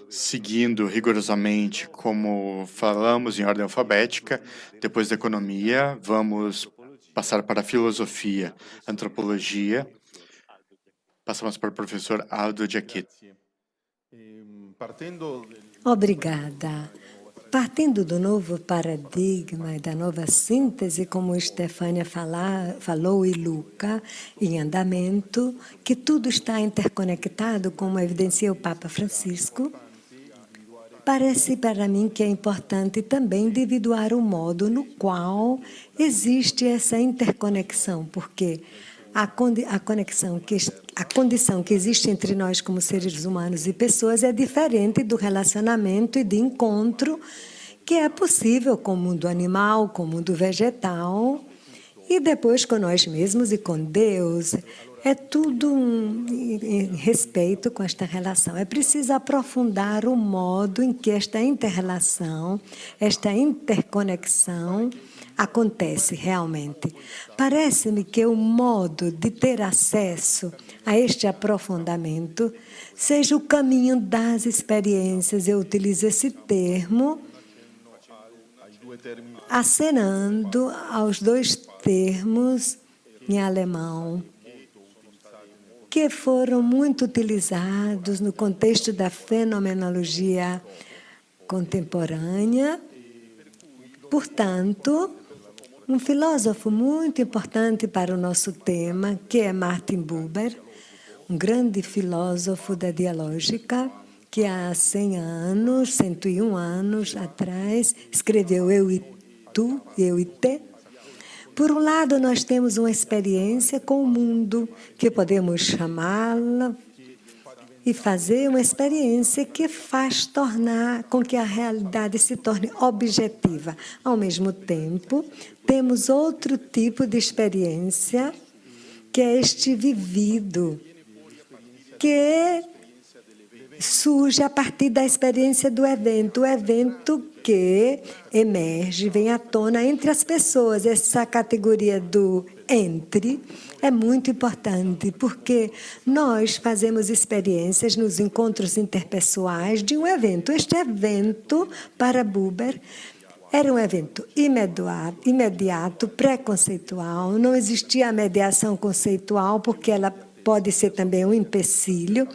Seguindo rigorosamente, como falamos em ordem alfabética, depois da economia, vamos passar para a filosofia, antropologia. Passamos para o professor Aldo Giachetti. Obrigada. Partindo do novo paradigma e da nova síntese, como Stefânia falou e Luca, em andamento, que tudo está interconectado, como evidencia o Papa Francisco, parece para mim que é importante também individuar o modo no qual existe essa interconexão, porque a condição que existe entre nós como seres humanos e pessoas é diferente do relacionamento e de encontro que é possível com o mundo animal, com o mundo vegetal, e depois com nós mesmos e com Deus. É tudo em respeito com esta relação. É preciso aprofundar o modo em que esta inter-relação, esta interconexão acontece realmente. Parece-me que o modo de ter acesso a este aprofundamento seja o caminho das experiências. Eu utilizo esse termo acenando aos dois termos em alemão que foram muito utilizados no contexto da fenomenologia contemporânea. Portanto, um filósofo muito importante para o nosso tema, que é Martin Buber, um grande filósofo da dialógica, que há 101 anos atrás, escreveu Eu e Tu, Eu e Te, Por um lado, nós temos uma experiência com o mundo, que podemos chamá-la e fazer uma experiência que faz tornar com que a realidade se torne objetiva. Ao mesmo tempo, temos outro tipo de experiência, que é este vivido, que surge a partir da experiência do evento. O evento que emerge, vem à tona entre as pessoas. Essa categoria do entre é muito importante, porque nós fazemos experiências nos encontros interpessoais de um evento. Este evento, para Buber, era um evento imediato, pré-conceitual. Não existia a mediação conceitual, porque ela pode ser também um empecilho.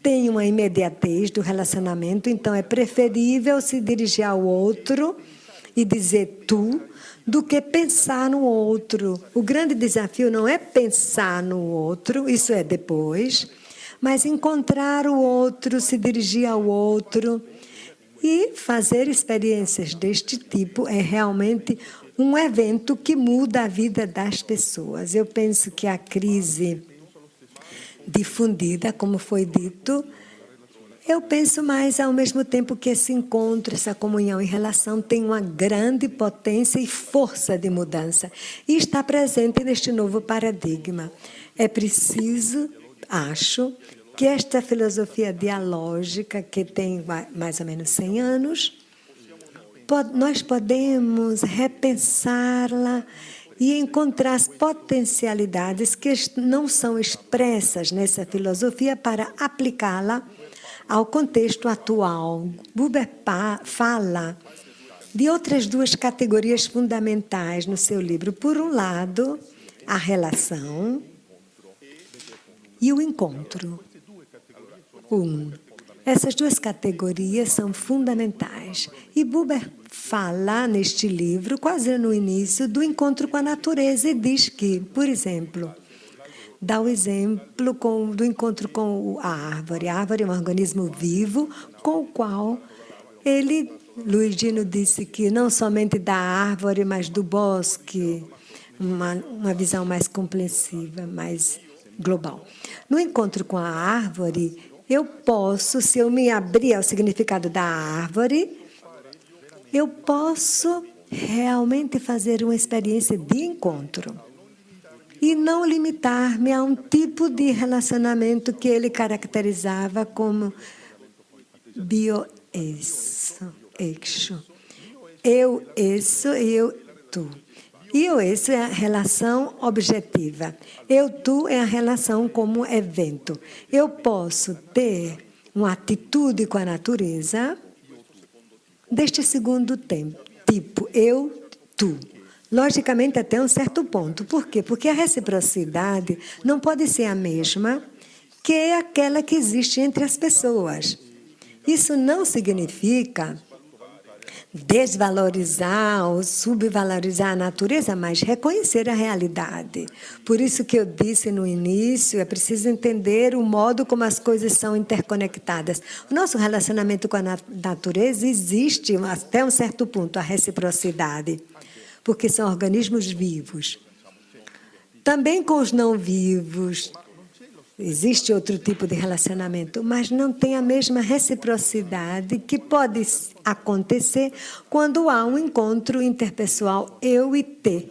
Tem uma imediatez do relacionamento, então é preferível se dirigir ao outro e dizer tu, do que pensar no outro. O grande desafio não é pensar no outro, isso é depois, mas encontrar o outro, se dirigir ao outro. E fazer experiências deste tipo é realmente um evento que muda a vida das pessoas. Eu penso que a crise difundida, como foi dito, eu penso mais ao mesmo tempo que esse encontro, essa comunhão e relação tem uma grande potência e força de mudança e está presente neste novo paradigma. É preciso, acho, que esta filosofia dialógica, que tem mais ou menos 100 anos, nós podemos repensá-la e encontrar as potencialidades que não são expressas nessa filosofia para aplicá-la ao contexto atual. Buber fala de outras duas categorias fundamentais no seu livro. Por um lado, a relação e o encontro. Essas duas categorias são fundamentais. E Buber fala neste livro, quase no início, do encontro com a natureza e diz que, por exemplo, dá o exemplo do encontro com a árvore. A árvore é um organismo vivo com o qual Luiz Dino disse que não somente da árvore, mas do bosque, uma visão mais compreensiva, mais global. No encontro com a árvore, eu posso, se eu me abrir ao significado da árvore, eu posso realmente fazer uma experiência de encontro e não limitar-me a um tipo de relacionamento que ele caracterizava como bio-eixo. Eu, isso e eu, tu. E eu, isso é a relação objetiva. Eu, tu é a relação como evento. Eu posso ter uma atitude com a natureza deste segundo tipo, eu, tu. Logicamente, até um certo ponto. Por quê? Porque a reciprocidade não pode ser a mesma que aquela que existe entre as pessoas. Isso não significa desvalorizar ou subvalorizar a natureza, mas reconhecer a realidade. Por isso que eu disse no início, é preciso entender o modo como as coisas são interconectadas. O nosso relacionamento com a natureza existe até um certo ponto, a reciprocidade, porque são organismos vivos. Também com os não vivos, existe outro tipo de relacionamento, mas não tem a mesma reciprocidade que pode acontecer quando há um encontro interpessoal eu e te.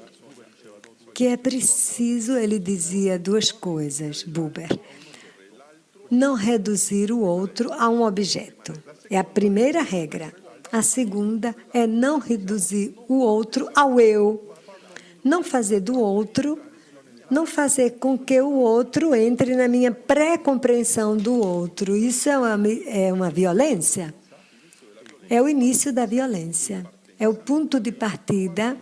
Que é preciso, ele dizia duas coisas, Buber. Não reduzir o outro a um objeto. É a primeira regra. A segunda é não reduzir o outro ao eu. Não fazer do outro, não fazer com que o outro entre na minha pré-compreensão do outro. Isso é uma violência. É o início da violência. É o ponto de partida.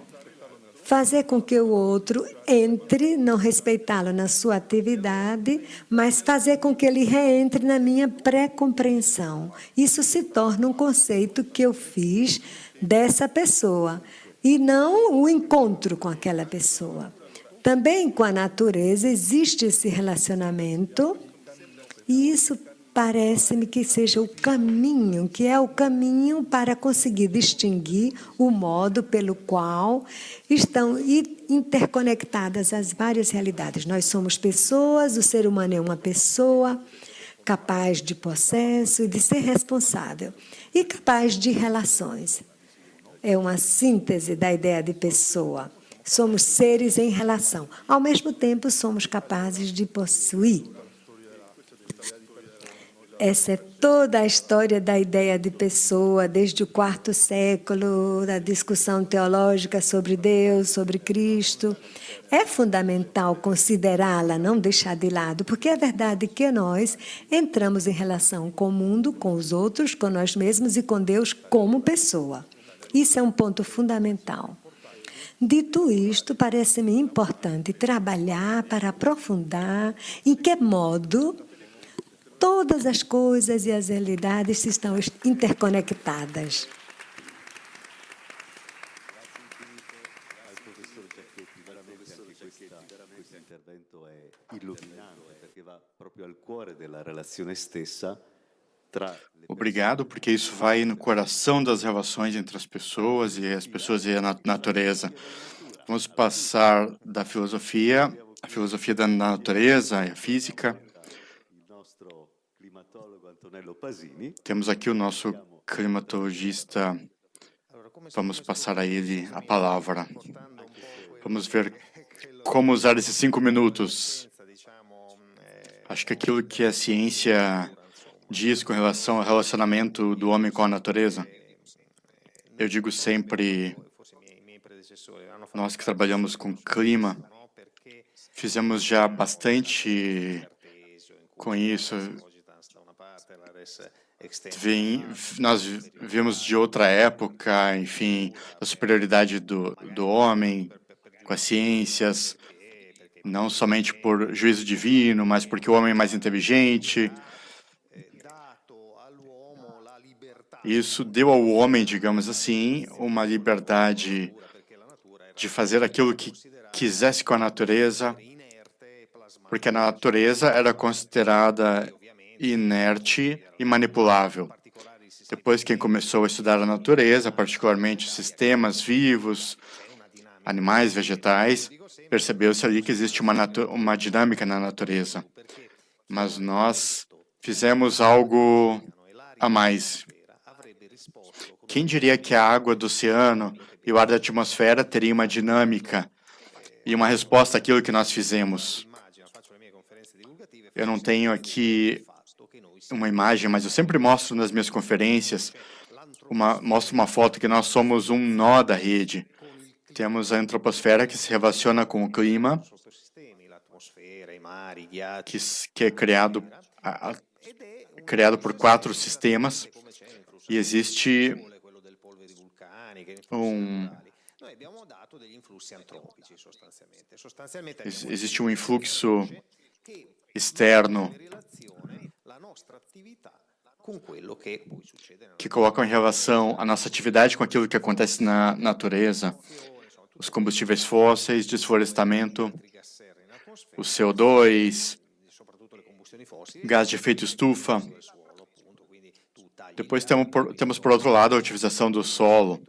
Fazer com que o outro entre, não respeitá-lo na sua atividade, mas fazer com que ele reentre na minha pré-compreensão. Isso se torna um conceito que eu fiz dessa pessoa, e não o encontro com aquela pessoa. Também com a natureza existe esse relacionamento, e isso parece-me que seja o caminho, que é o caminho para conseguir distinguir o modo pelo qual estão interconectadas as várias realidades. Nós somos pessoas, o ser humano é uma pessoa capaz de processo e de ser responsável, e capaz de relações. É uma síntese da ideia de pessoa. Somos seres em relação. Ao mesmo tempo, somos capazes de possuir. Essa é toda a história da ideia de pessoa, desde o quarto século, da discussão teológica sobre Deus, sobre Cristo. É fundamental considerá-la, não deixar de lado, porque é verdade que nós entramos em relação com o mundo, com os outros, com nós mesmos e com Deus como pessoa. Isso é um ponto fundamental. Dito isto, parece-me importante trabalhar para aprofundar em que modo todas as coisas e as realidades estão interconectadas. Questo intervento è illuminante perché va proprio al cuore della relazione stessa tra le Obrigado, porque isso vai no coração das relações entre as pessoas e a natureza. Vamos passar da filosofia, a filosofia da natureza e a física. il nostro climatologo Antonello Pasini. Temos aqui o nosso climatologista. Vamos passar a ele a palavra. Vamos ver como usar esses 5 minutos. Acho que aquilo que a ciência diz com relação ao relacionamento do homem com a natureza, eu digo sempre, nós que trabalhamos com clima, fizemos já bastante com isso. Nós vimos de outra época, enfim, a superioridade do homem com as ciências, não somente por juízo divino, mas porque o homem é mais inteligente. Isso deu ao homem, digamos assim, uma liberdade de fazer aquilo que quisesse com a natureza, porque a natureza era considerada inerte e manipulável. Depois, quem começou a estudar a natureza, particularmente os sistemas vivos, animais, vegetais, percebeu-se ali que existe uma dinâmica na natureza. Mas nós fizemos algo a mais. Quem diria que a água do oceano e o ar da atmosfera teriam uma dinâmica e uma resposta àquilo que nós fizemos? Eu não tenho aqui uma imagem, mas eu sempre mostro nas minhas conferências, mostro uma foto que nós somos um nó da rede. Temos a antroposfera que se relaciona com o clima, que é criado por 4 sistemas, e existe um influxo externo que coloca em relação a nossa atividade com aquilo que acontece na natureza, os combustíveis fósseis, desflorestamento, o CO2, gás de efeito estufa. Depois temos, por outro lado, a utilização do solo,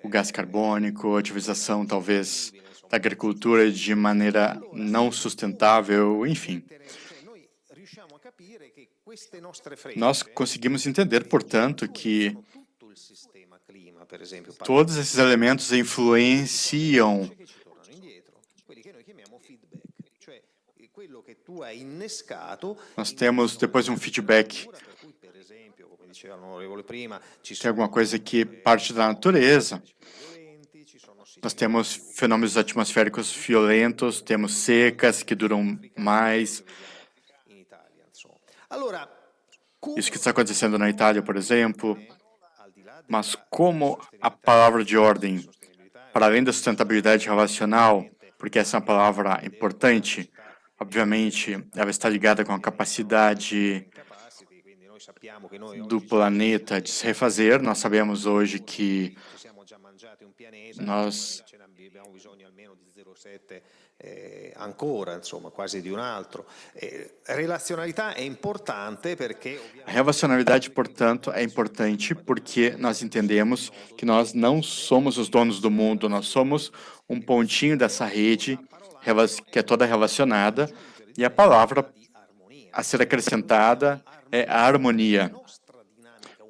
o gás carbônico, a utilização, talvez, da agricultura de maneira não sustentável, enfim. Nós conseguimos entender, portanto, que todos esses elementos influenciam nós temos depois um feedback. Tem alguma coisa que parte da natureza. Nós temos fenômenos atmosféricos violentos, temos secas que duram mais. Isso que está acontecendo na Itália, por exemplo. Mas como a palavra de ordem, para além da sustentabilidade relacional, porque essa é uma palavra importante, obviamente, ela está ligada com a capacidade do planeta de se refazer. Nós sabemos hoje que Nós ancora, insomma, quasi di un altro. Relazionalità è importante perché A relacionalidade, portanto, é importante porque nós entendemos que nós não somos os donos do mundo, nós somos um pontinho dessa rede que é toda relacionada, e a palavra a ser acrescentada é a harmonia.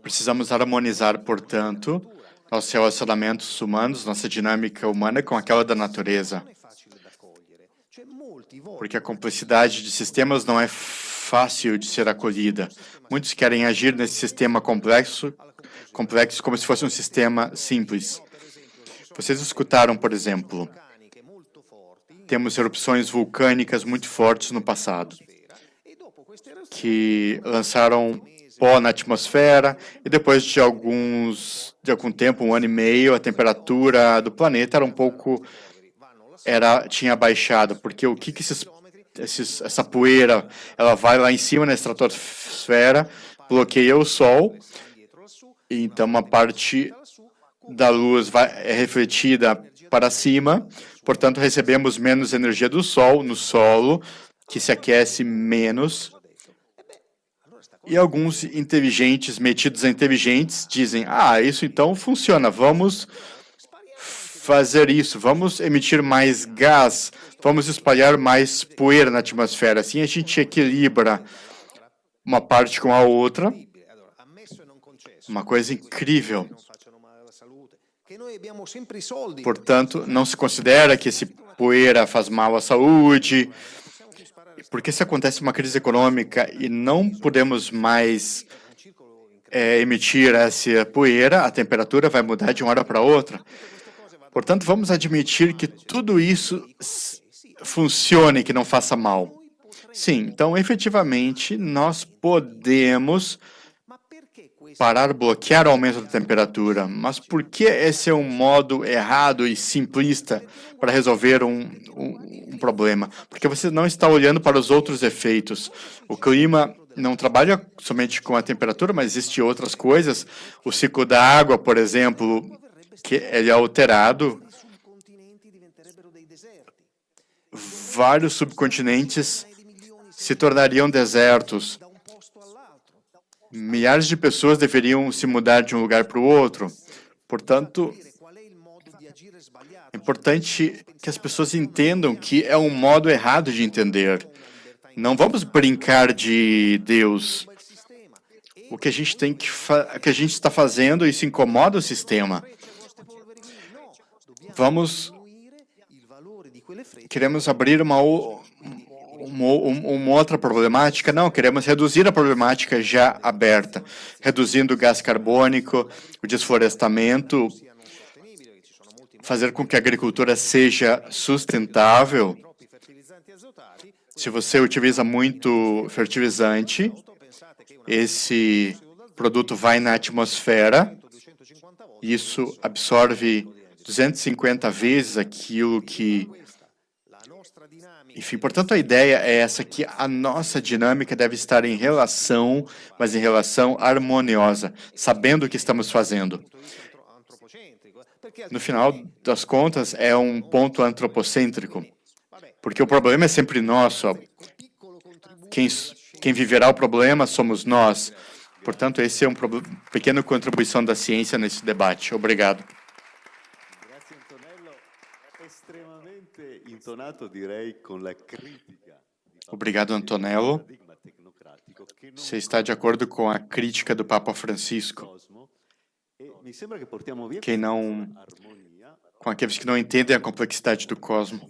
Precisamos harmonizar, portanto, nossos relacionamentos humanos, nossa dinâmica humana com aquela da natureza. Porque a complexidade de sistemas não é fácil de ser acolhida. Muitos querem agir nesse sistema complexo como se fosse um sistema simples. Vocês escutaram, por exemplo, temos erupções vulcânicas muito fortes no passado, que lançaram pó na atmosfera, e depois de algum tempo, 1 ano e meio, a temperatura do planeta tinha baixado, porque o que essa poeira, ela vai lá em cima na estratosfera, bloqueia o Sol, e então uma parte da luz é refletida para cima, portanto recebemos menos energia do Sol no solo, que se aquece menos. E alguns inteligentes, metidos a inteligentes, dizem, isso então funciona, vamos fazer isso, vamos emitir mais gás, vamos espalhar mais poeira na atmosfera, assim a gente equilibra uma parte com a outra. Uma coisa incrível. Portanto, não se considera que esse poeira faz mal à saúde, porque se acontece uma crise econômica e não podemos mais emitir essa poeira, a temperatura vai mudar de uma hora para outra. Portanto, vamos admitir que tudo isso funcione, que não faça mal. Sim, então, efetivamente, nós podemos parar, bloquear o aumento da temperatura. Mas por que esse é um modo errado e simplista para resolver um problema? Porque você não está olhando para os outros efeitos. O clima não trabalha somente com a temperatura, mas existem outras coisas. O ciclo da água, por exemplo, que ele é alterado. Vários subcontinentes se tornariam desertos. Milhares de pessoas deveriam se mudar de um lugar para o outro. Portanto, é importante que as pessoas entendam que é um modo errado de entender. Não vamos brincar de Deus. O que a gente está fazendo, isso incomoda o sistema. Queremos abrir uma outra problemática? Não, queremos reduzir a problemática já aberta, reduzindo o gás carbônico, o desflorestamento, fazer com que a agricultura seja sustentável. Se você utiliza muito fertilizante, esse produto vai na atmosfera, isso absorve 250 vezes aquilo que... Enfim, portanto, a ideia é essa, que a nossa dinâmica deve estar em relação, mas em relação harmoniosa, sabendo o que estamos fazendo. No final das contas, é um ponto antropocêntrico, porque o problema é sempre nosso. Quem viverá o problema somos nós. Portanto, esse é uma pequena contribuição da ciência nesse debate. Obrigado. Obrigado, Antonello. Você está de acordo com a crítica do Papa Francisco? Com aqueles que não entendem a complexidade do cosmos.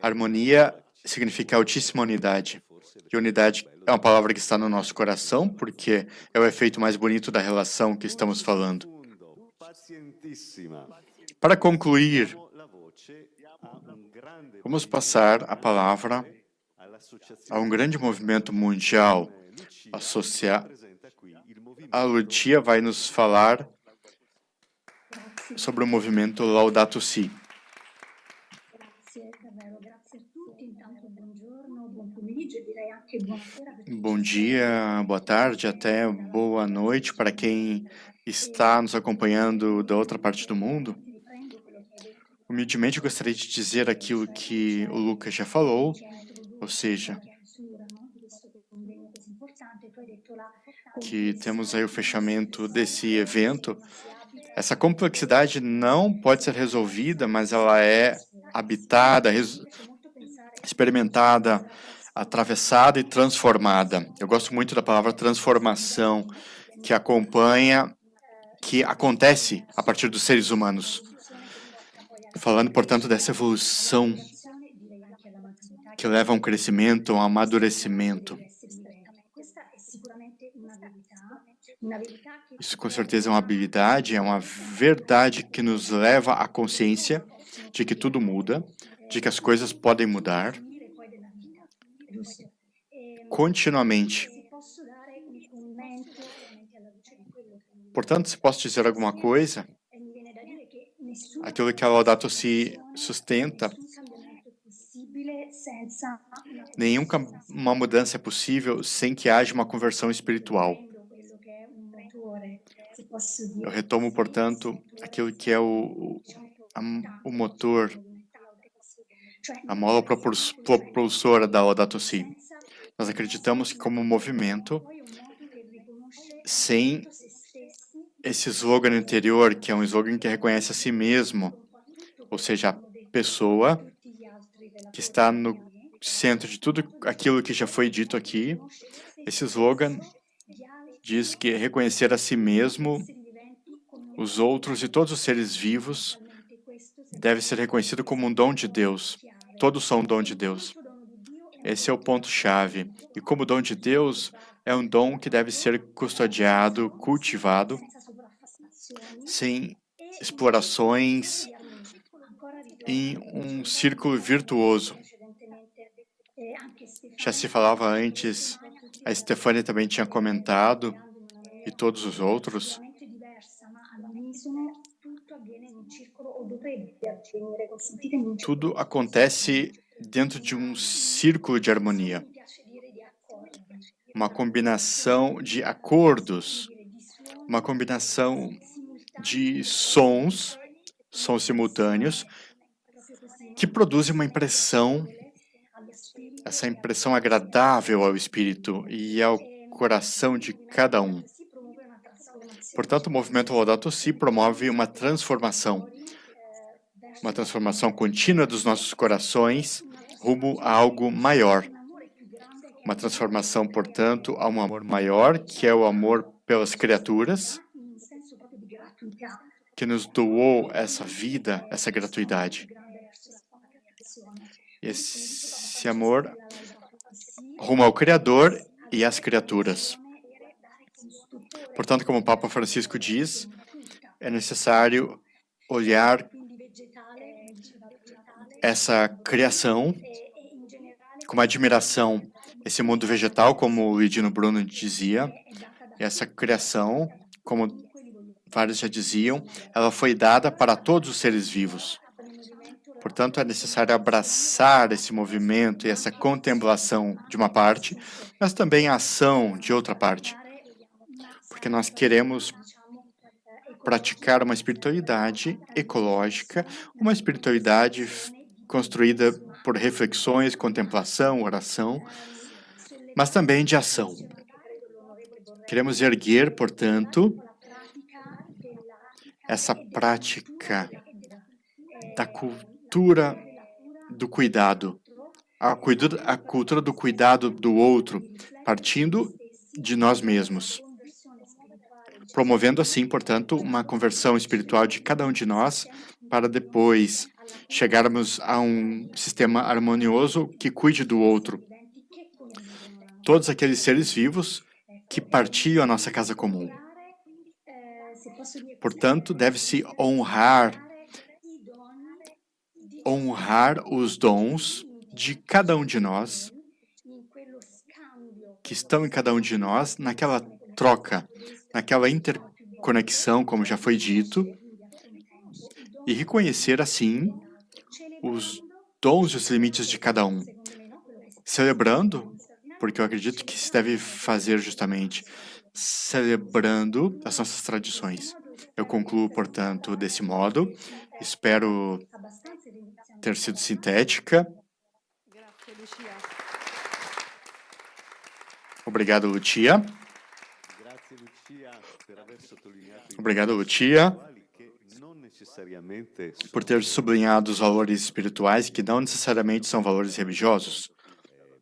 Harmonia significa altíssima unidade. E unidade é uma palavra que está no nosso coração, porque é o efeito mais bonito da relação que estamos falando. Para concluir, vamos passar a palavra a um grande movimento mundial associado. A Lucia vai nos falar sobre o movimento Laudato Si. Bom dia, boa tarde, até boa noite para quem está nos acompanhando da outra parte do mundo, humildemente eu gostaria de dizer aquilo que o Lucas já falou, ou seja, que temos aí o fechamento desse evento. Essa complexidade não pode ser resolvida, mas ela é habitada, experimentada, atravessada e transformada. Eu gosto muito da palavra transformação, que acompanha, que acontece a partir dos seres humanos. Falando, portanto, dessa evolução que leva a um crescimento, a um amadurecimento. Isso, com certeza, é uma habilidade, é uma verdade que nos leva à consciência de que tudo muda, de que as coisas podem mudar continuamente. Portanto, se posso dizer alguma coisa, aquilo que a Laudato Si sustenta, nenhuma mudança é possível sem que haja uma conversão espiritual. Eu retomo, portanto, aquilo que é o motor, a mola propulsora da Laudato Si. Nós acreditamos que, como movimento, sem esse slogan anterior, que é um slogan que reconhece a si mesmo, ou seja, a pessoa que está no centro de tudo aquilo que já foi dito aqui, esse slogan diz que reconhecer a si mesmo, os outros e todos os seres vivos deve ser reconhecido como um dom de Deus. Todos são um dom de Deus. Esse é o ponto-chave. E como dom de Deus, é um dom que deve ser custodiado, cultivado, sem explorações, em um círculo virtuoso. Já se falava antes, a Stefania também tinha comentado, e todos os outros, tudo acontece dentro de um círculo de harmonia. Uma combinação de acordos, uma combinação de sons simultâneos, que produzem uma impressão, essa impressão agradável ao espírito e ao coração de cada um. Portanto, o movimento Laudato Si promove uma transformação contínua dos nossos corações rumo a algo maior. Uma transformação, portanto, a um amor maior, que é o amor pelas criaturas, que nos doou essa vida, essa gratuidade. Esse amor rumo ao Criador e às criaturas. Portanto, como o Papa Francisco diz, é necessário olhar essa criação com admiração, esse mundo vegetal, como o Luigino Bruno dizia, essa criação, como vários já diziam, ela foi dada para todos os seres vivos. Portanto, é necessário abraçar esse movimento e essa contemplação de uma parte, mas também a ação de outra parte. Porque nós queremos praticar uma espiritualidade ecológica, uma espiritualidade construída por reflexões, contemplação, oração, mas também de ação. Queremos erguer, portanto, essa prática da cultura do cuidado, a cultura do cuidado do outro, partindo de nós mesmos. Promovendo assim, portanto, uma conversão espiritual de cada um de nós, para depois chegarmos a um sistema harmonioso que cuide do outro. Todos aqueles seres vivos que partilham a nossa casa comum. Portanto, deve-se honrar os dons de cada um de nós, que estão em cada um de nós, naquela troca, naquela interconexão, como já foi dito, e reconhecer, assim, os dons e os limites de cada um, celebrando porque eu acredito que se deve fazer justamente celebrando as nossas tradições. Eu concluo, portanto, desse modo. Espero ter sido sintética. Grazie Lucia. Obrigado, Lucia. Grazie Lucia per aver sottolineato i Obrigado, Lucia, valori che non necessariamente por ter sublinhado os valores espirituais que não necessariamente são valores religiosos.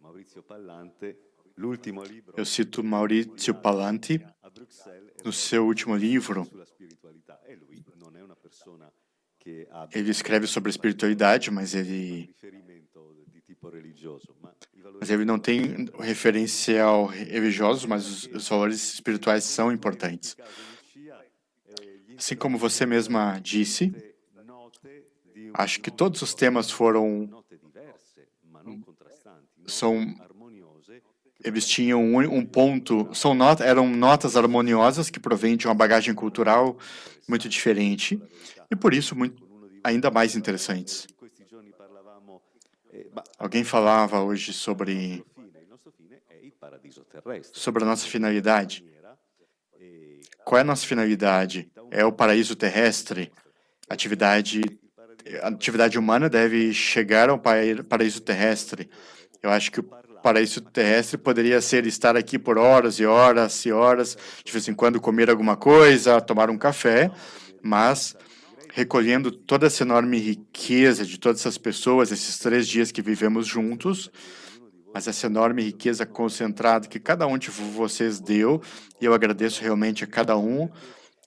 Maurizio Pallante, l'ultimo libro Eu cito Maurizio Pallanti a Bruxelles no seu último livro. sulla spiritualità e lui non è una persona che ha Ele escreve sobre espiritualidade, mas riferimento di tipo religioso, ma i valori ele não tem referencial religioso, mas os valores espirituais são importantes. Lucia Assim como você mesma disse, note di acho que todos os temas foram, note diverse, ma non contrastanti, são, armoniose, eles tinham um ponto, eram notas harmoniosas que provêm de uma bagagem cultural muito diferente e por isso ainda mais interessantes. in questi giorni parlavamo Alguém falava hoje sobre il nostro fine è il paradiso terrestre. a nossa finalidade. Qual é a nossa finalidade? É o paraíso terrestre? A atividade humana deve chegar ao paraíso terrestre. Eu acho que o paraíso terrestre poderia ser estar aqui por horas e horas e horas, de vez em quando comer alguma coisa, tomar um café, mas recolhendo toda essa enorme riqueza de todas essas pessoas, esses 3 dias que vivemos juntos, mas essa enorme riqueza concentrada que cada um de vocês deu, e eu agradeço realmente a cada um.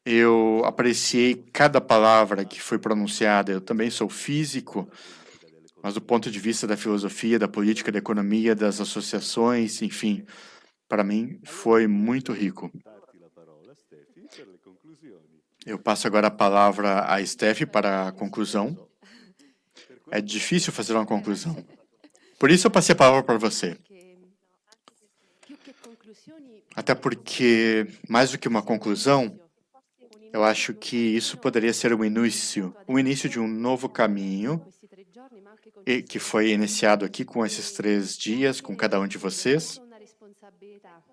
Eu apreciei cada palavra que foi pronunciada. Eu também sou físico, mas do ponto de vista da filosofia, da política, da economia, das associações, enfim, para mim foi muito rico. Darti la parola, Stefi, per le conclusioni. Eu passo agora a palavra a Steph para a conclusão. É difícil fazer uma conclusão. Por isso eu passei a palavra para você. Più che conclusioni, Até porque, mais do que uma conclusão, eu acho que isso poderia ser um início de um novo caminho, questi 3 giorni, ma anche con que foi iniciado aqui com esses 3 dias, com cada um de vocês. una responsabilità.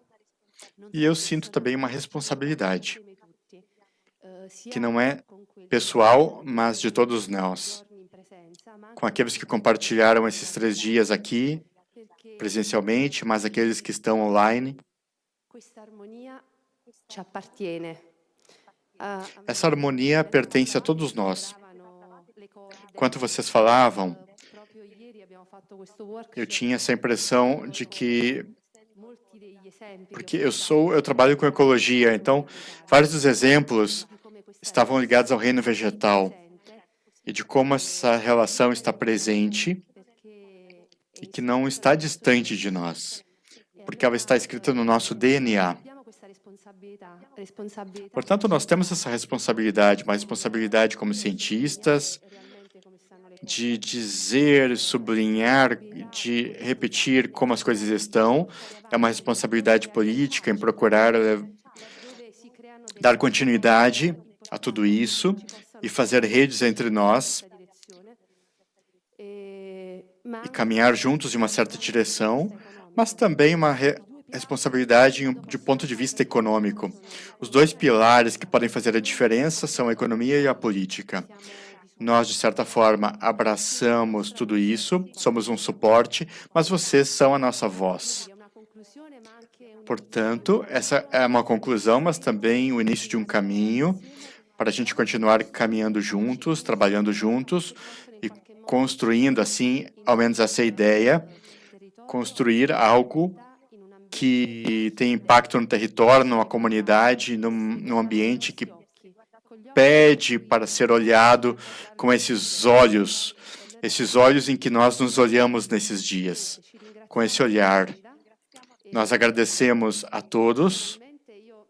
E eu sinto também uma responsabilidade, Insieme tutti, que não é pessoal, mas de todos nós, giorni in presenza, ma com aqueles que compartilharam esses 3 dias aqui, perché presencialmente, mas aqueles que estão online. questa armonia ci appartiene. A me Essa harmonia pertence a todos nós. sembravano le corde. Enquanto vocês falavam, Proprio ieri abbiamo fatto questo workshop. eu tinha essa impressão de que, Molti degli esempi che porque ho eu trabalho com ecologia, então vários dos exemplos di come questa estavam ligados ao reino vegetal presente, e de como essa relação está presente perché e que não está distante de nós, porque ela está escrita no nosso DNA. abbiamo questa responsabilità Portanto, nós temos essa responsabilidade, uma responsabilidade como cientistas, realmente come stanno le cose. de dizer, sublinhar, de repetir como as coisas estão. É uma responsabilidade política em procurar Dove si creano delle dar continuidade a tudo isso e fazer redes entre nós questa direzione, ma e caminhar juntos em uma certa direção, mas também uma responsabilidade de ponto de vista econômico. Os 2 pilares que podem fazer a diferença são a economia e a política. Nós, de certa forma, abraçamos tudo isso, somos um suporte, mas vocês são a nossa voz. è una conclusione, ma anche un Portanto, essa é uma conclusão, mas também o início de um caminho para a gente continuar caminhando juntos, trabalhando juntos e construindo, assim, ao menos essa é a ideia, construir algo in un ambiente que tem impacto no território, numa comunidade, num ambiente que con gli occhi pede para ser olhado com esses olhos em que nós nos olhamos nesses dias, ci ringraziamo com esse olhar. e Nós agradecemos a todos. personalmente io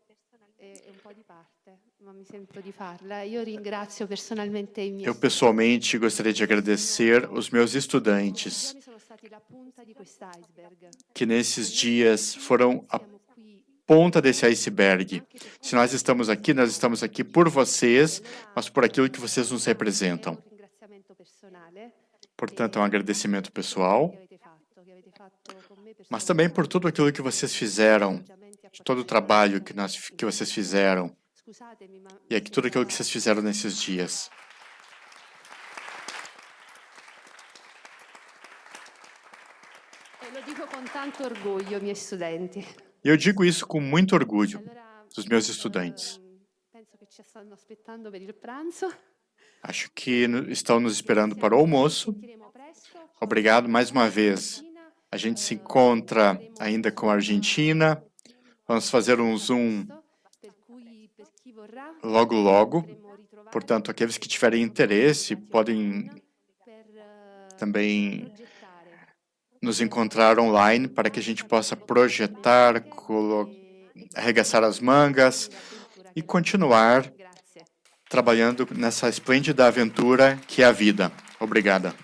è un po' di parte, ma mi sento di farla. Io ringrazio personalmente i miei Eu pessoalmente gostaria de agradecer os meus estudantes, giorni sono stati la punta di quest'iceberg. que nesses dias foram a Siamo qui ponta desse iceberg. Se nós estamos aqui por vocês, mas por aquilo que vocês nos representam. un ringraziamento personale Portanto, é um agradecimento pessoal che avete fatto con me mas também por tudo aquilo que vocês fizeram, de todo o trabalho que vocês fizeram, e tudo aquilo que vocês fizeram nesses dias. Lo dico con tanto orgoglio ai miei studenti. E eu digo isso com muito orgulho dos meus estudantes. Penso che ci stanno aspettando per il pranzo. Acho que estão nos esperando para o almoço. Sentiremo presto. Obrigado mais uma vez. A gente se encontra ainda com a Argentina. Vamos fazer um Zoom Per cui per chi vorrà logo, logo. potremo ritrovare Portanto, aqueles que tiverem interesse podem per também progettare nos encontrar online para que a gente possa projetar, arregaçar as mangas e continuar Grazie. trabalhando nessa esplêndida aventura que é a vida. Obrigada.